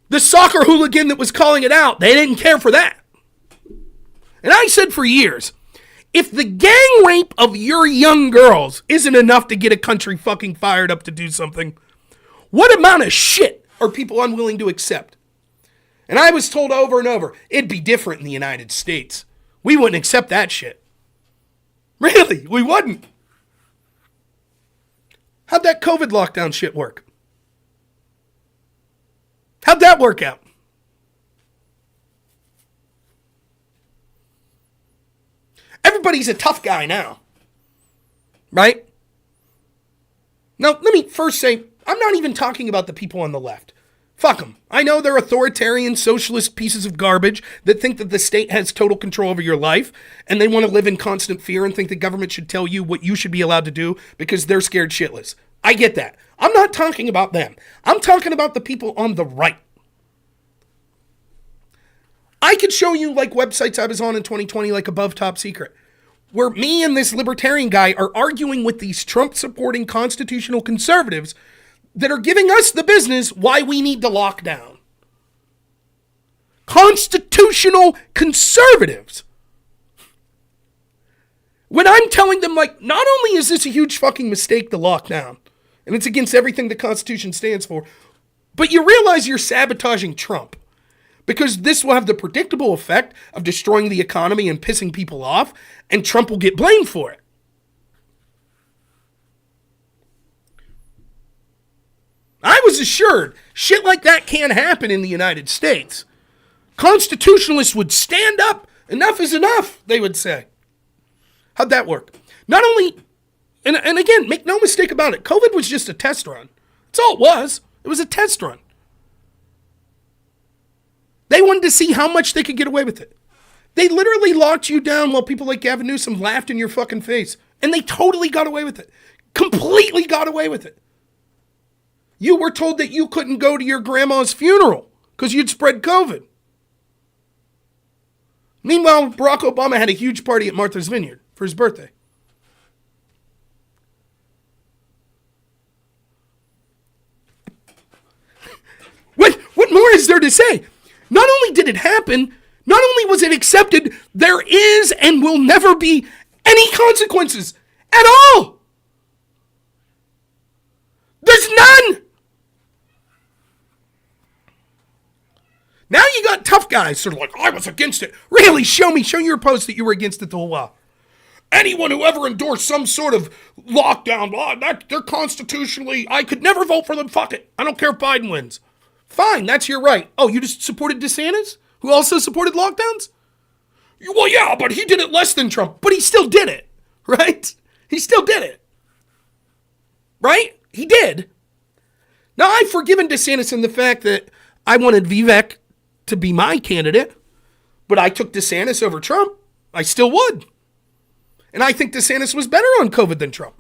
the soccer hooligan that was calling it out, they didn't care for that. And I said for years, if the gang rape of your young girls isn't enough to get a country fucking fired up to do something, what amount of shit are people unwilling to accept? And I was told over and over, it'd be different in the United States. We wouldn't accept that shit. Really, we wouldn't. How'd that COVID lockdown shit work? How'd that work out? Everybody's a tough guy now. Right? Now, let me first say, I'm not even talking about the people on the left. Fuck them. I know they're authoritarian, socialist pieces of garbage that think that the state has total control over your life, and they want to live in constant fear and think the government should tell you what you should be allowed to do because they're scared shitless. I get that. I'm not talking about them. I'm talking about the people on the right. I could show you like websites I was on in 2020, like Above Top Secret, where me and this libertarian guy are arguing with these Trump-supporting constitutional conservatives that are giving us the business why we need to lock down. Constitutional conservatives. When I'm telling them, like, not only is this a huge fucking mistake to lock down, and it's against everything the Constitution stands for, but you realize you're sabotaging Trump. Because this will have the predictable effect of destroying the economy and pissing people off, and Trump will get blamed for it. I was assured shit like that can't happen in the United States. Constitutionalists would stand up. Enough is enough, they would say. How'd that work? Not only, and again, make no mistake about it, COVID was just a test run. That's all it was. It was a test run. They wanted to see how much they could get away with it. They literally locked you down while people like Gavin Newsom laughed in your fucking face. And they totally got away with it. Completely got away with it. You were told that you couldn't go to your grandma's funeral because you'd spread COVID. Meanwhile, Barack Obama had a huge party at Martha's Vineyard for his birthday. What more is there to say? Not only did it happen, not only was it accepted, there is and will never be any consequences at all. There's none. Now you got tough guys sort of like, I was against it. Really, show your post that you were against it the whole while. Anyone who ever endorsed some sort of lockdown, they're constitutionally, I could never vote for them, fuck it. I don't care if Biden wins. Fine, that's your right. Oh, you just supported DeSantis, who also supported lockdowns? Well, yeah, but he did it less than Trump. But he still did it, right? He still did it. Right? He did. Now, I've forgiven DeSantis in the fact that I wanted Vivek to be my candidate, but I took DeSantis over Trump. I still would. And I think DeSantis was better on COVID than Trump.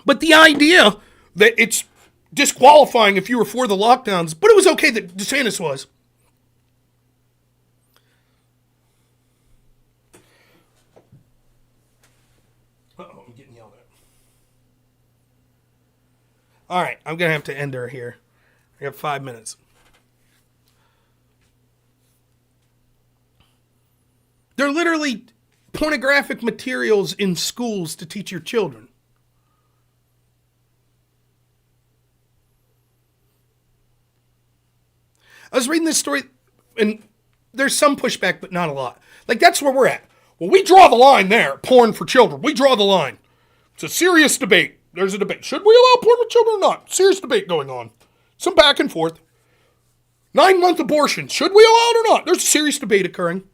But the idea that it's disqualifying if you were for the lockdowns, but it was okay that DeSantis was. All right, I'm going to have to end her here. I got 5 minutes. They're literally pornographic materials in schools to teach your children. I was reading this story, and there's some pushback, but not a lot. Like, that's where we're at. Well, we draw the line there. Porn for children. We draw the line. It's a serious debate. There's a debate. Should we allow porn for children or not? Serious debate going on. Some back and forth. 9-month abortion. Should we allow it or not? There's a serious debate occurring.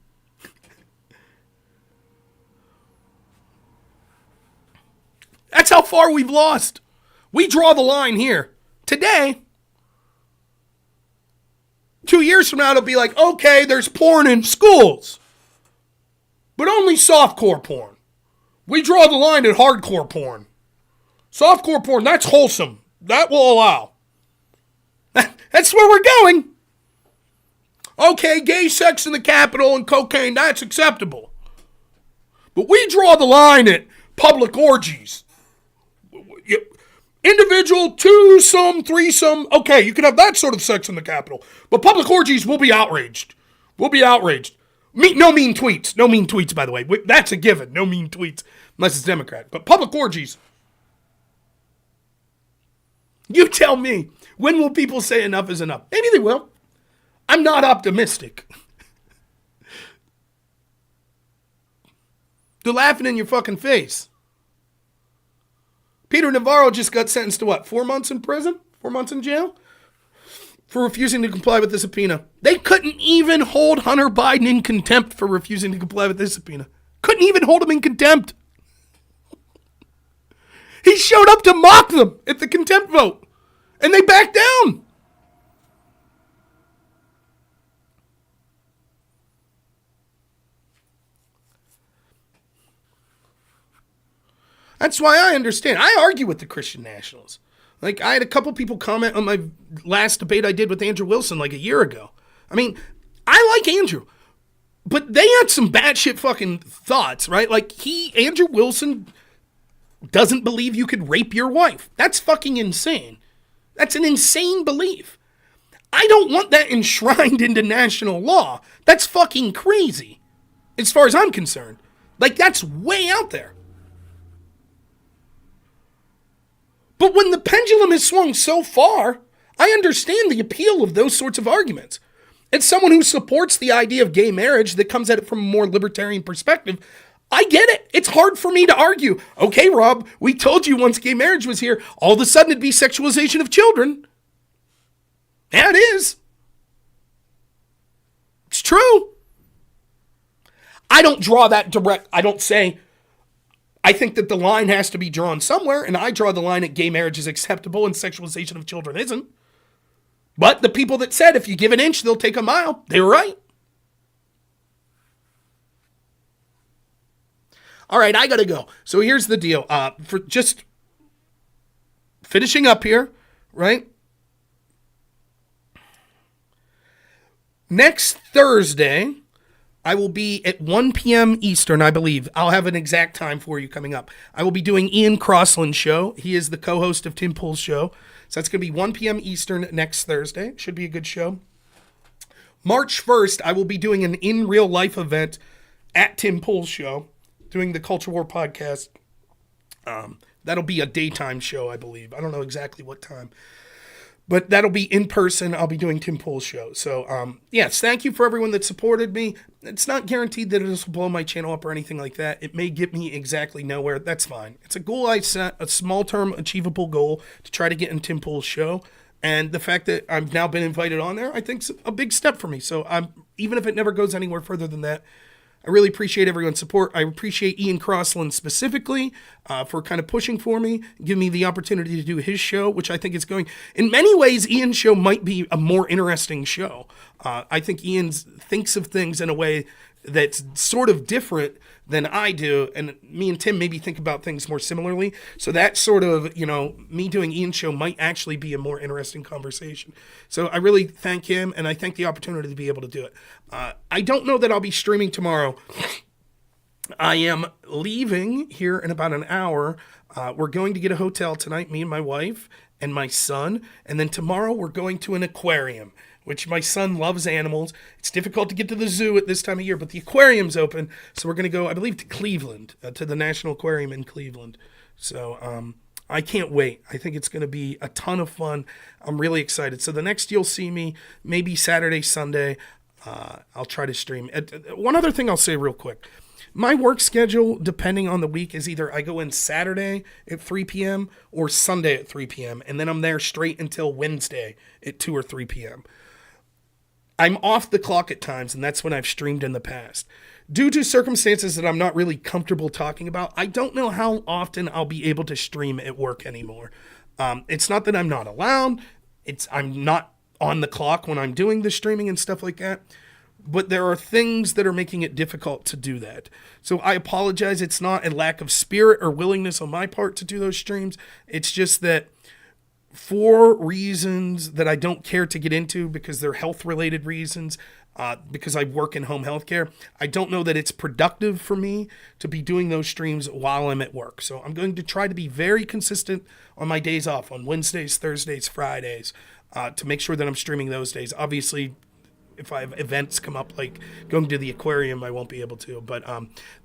That's how far we've lost. We draw the line here. Today, 2 years from now, it'll be like, okay, there's porn in schools, but only softcore porn. We draw the line at hardcore porn. Softcore porn, that's wholesome. That will allow. That's where we're going. Okay, gay sex in the Capitol and cocaine, that's acceptable. But we draw the line at public orgies. Individual, twosome, threesome, okay, you can have that sort of sex in the Capitol. But public orgies, we'll be outraged. We'll be outraged. No mean tweets. No mean tweets, by the way. That's a given. No mean tweets, unless it's Democrat. But public orgies. You tell me, when will people say enough is enough? Maybe they will. I'm not optimistic. They're laughing in your fucking face. Peter Navarro just got sentenced to what? 4 months in prison? 4 months in jail? For refusing to comply with the subpoena. They couldn't even hold Hunter Biden in contempt for refusing to comply with this subpoena. Couldn't even hold him in contempt. He showed up to mock them at the contempt vote. And they backed down. That's why I understand. I argue with the Christian nationals. Like, I had a couple people comment on my last debate I did with Andrew Wilson like a year ago. I mean, I like Andrew, but they had some batshit fucking thoughts, right? Like, Andrew Wilson doesn't believe you could rape your wife. That's fucking insane. That's an insane belief. I don't want that enshrined into national law. That's fucking crazy, as far as I'm concerned. Like, that's way out there. But when the pendulum has swung so far, I understand the appeal of those sorts of arguments. As someone who supports the idea of gay marriage that comes at it from a more libertarian perspective, I get it. It's hard for me to argue. Okay, Rob, we told you once gay marriage was here, all of a sudden it'd be sexualization of children. Yeah, it is. It's true. I don't draw that direct. I don't say, I think that the line has to be drawn somewhere, and I draw the line at gay marriage is acceptable and sexualization of children isn't. But the people that said if you give an inch, they'll take a mile, they were right. All right, I got to go. So here's the deal. For just finishing up here, right? Next Thursday, I will be at 1 p.m. Eastern, I believe. I'll have an exact time for you coming up. I will be doing Ian Crossland's show. He is the co-host of Tim Pool's show. So that's going to be 1 p.m. Eastern next Thursday. Should be a good show. March 1st, I will be doing an in real life event at Tim Pool's show, doing the Culture War podcast. That'll be a daytime show, I believe. I don't know exactly what time. But that'll be in person. I'll be doing Tim Pool's show. So, yes, thank you for everyone that supported me. It's not guaranteed that it'll blow my channel up or anything like that. It may get me exactly nowhere. That's fine. It's a goal I set, a small-term achievable goal to try to get in Tim Pool's show. And the fact that I've now been invited on there, I think is a big step for me. So even if it never goes anywhere further than that, I really appreciate everyone's support. I appreciate Ian Crossland specifically for kind of pushing for me, giving me the opportunity to do his show, which I think is going... In many ways, Ian's show might be a more interesting show. I think Ian thinks of things in a way that's sort of different than I do, and me and Tim maybe think about things more similarly. So that sort of, me doing Ian's show might actually be a more interesting conversation. So I really thank him, and I thank the opportunity to be able to do it. I don't know that I'll be streaming tomorrow. I am leaving here in about an hour. We're going to get a hotel tonight, me and my wife, and my son. And then tomorrow we're going to an aquarium, which my son loves animals. It's difficult to get to the zoo at this time of year, but the aquarium's open. So we're going to go, I believe, to Cleveland, to the National Aquarium in Cleveland. So I can't wait. I think it's going to be a ton of fun. I'm really excited. So the next you'll see me, maybe Saturday, Sunday, I'll try to stream. One other thing I'll say real quick. My work schedule, depending on the week, is either I go in Saturday at 3 p.m. or Sunday at 3 p.m. And then I'm there straight until Wednesday at 2 or 3 p.m. I'm off the clock at times, and that's when I've streamed in the past. Due to circumstances that I'm not really comfortable talking about, I don't know how often I'll be able to stream at work anymore. It's not that I'm not allowed. I'm not on the clock when I'm doing the streaming and stuff like that. But there are things that are making it difficult to do that. So I apologize. It's not a lack of spirit or willingness on my part to do those streams. It's just that for reasons that I don't care to get into because they're health-related reasons, because I work in home healthcare, I don't know that it's productive for me to be doing those streams while I'm at work. So I'm going to try to be very consistent on my days off, on Wednesdays, Thursdays, Fridays, to make sure that I'm streaming those days. Obviously, if I have events come up like going to the aquarium, I won't be able to. But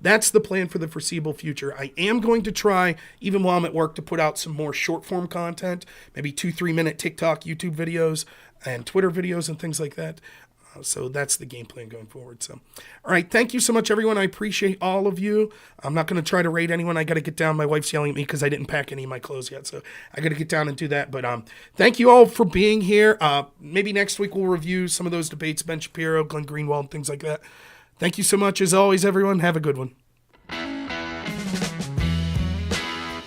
that's the plan for the foreseeable future. I am going to try, even while I'm at work, to put out some more short form content, maybe 2-3 minute TikTok, YouTube videos, and Twitter videos and things like that. So that's the game plan going forward. So, all right. Thank you so much, everyone. I appreciate all of you. I'm not going to try to raid anyone. I got to get down. My wife's yelling at me because I didn't pack any of my clothes yet. So I got to get down and do that. But thank you all for being here. Maybe next week we'll review some of those debates, Ben Shapiro, Glenn Greenwald, things like that. Thank you so much. As always, everyone, have a good one.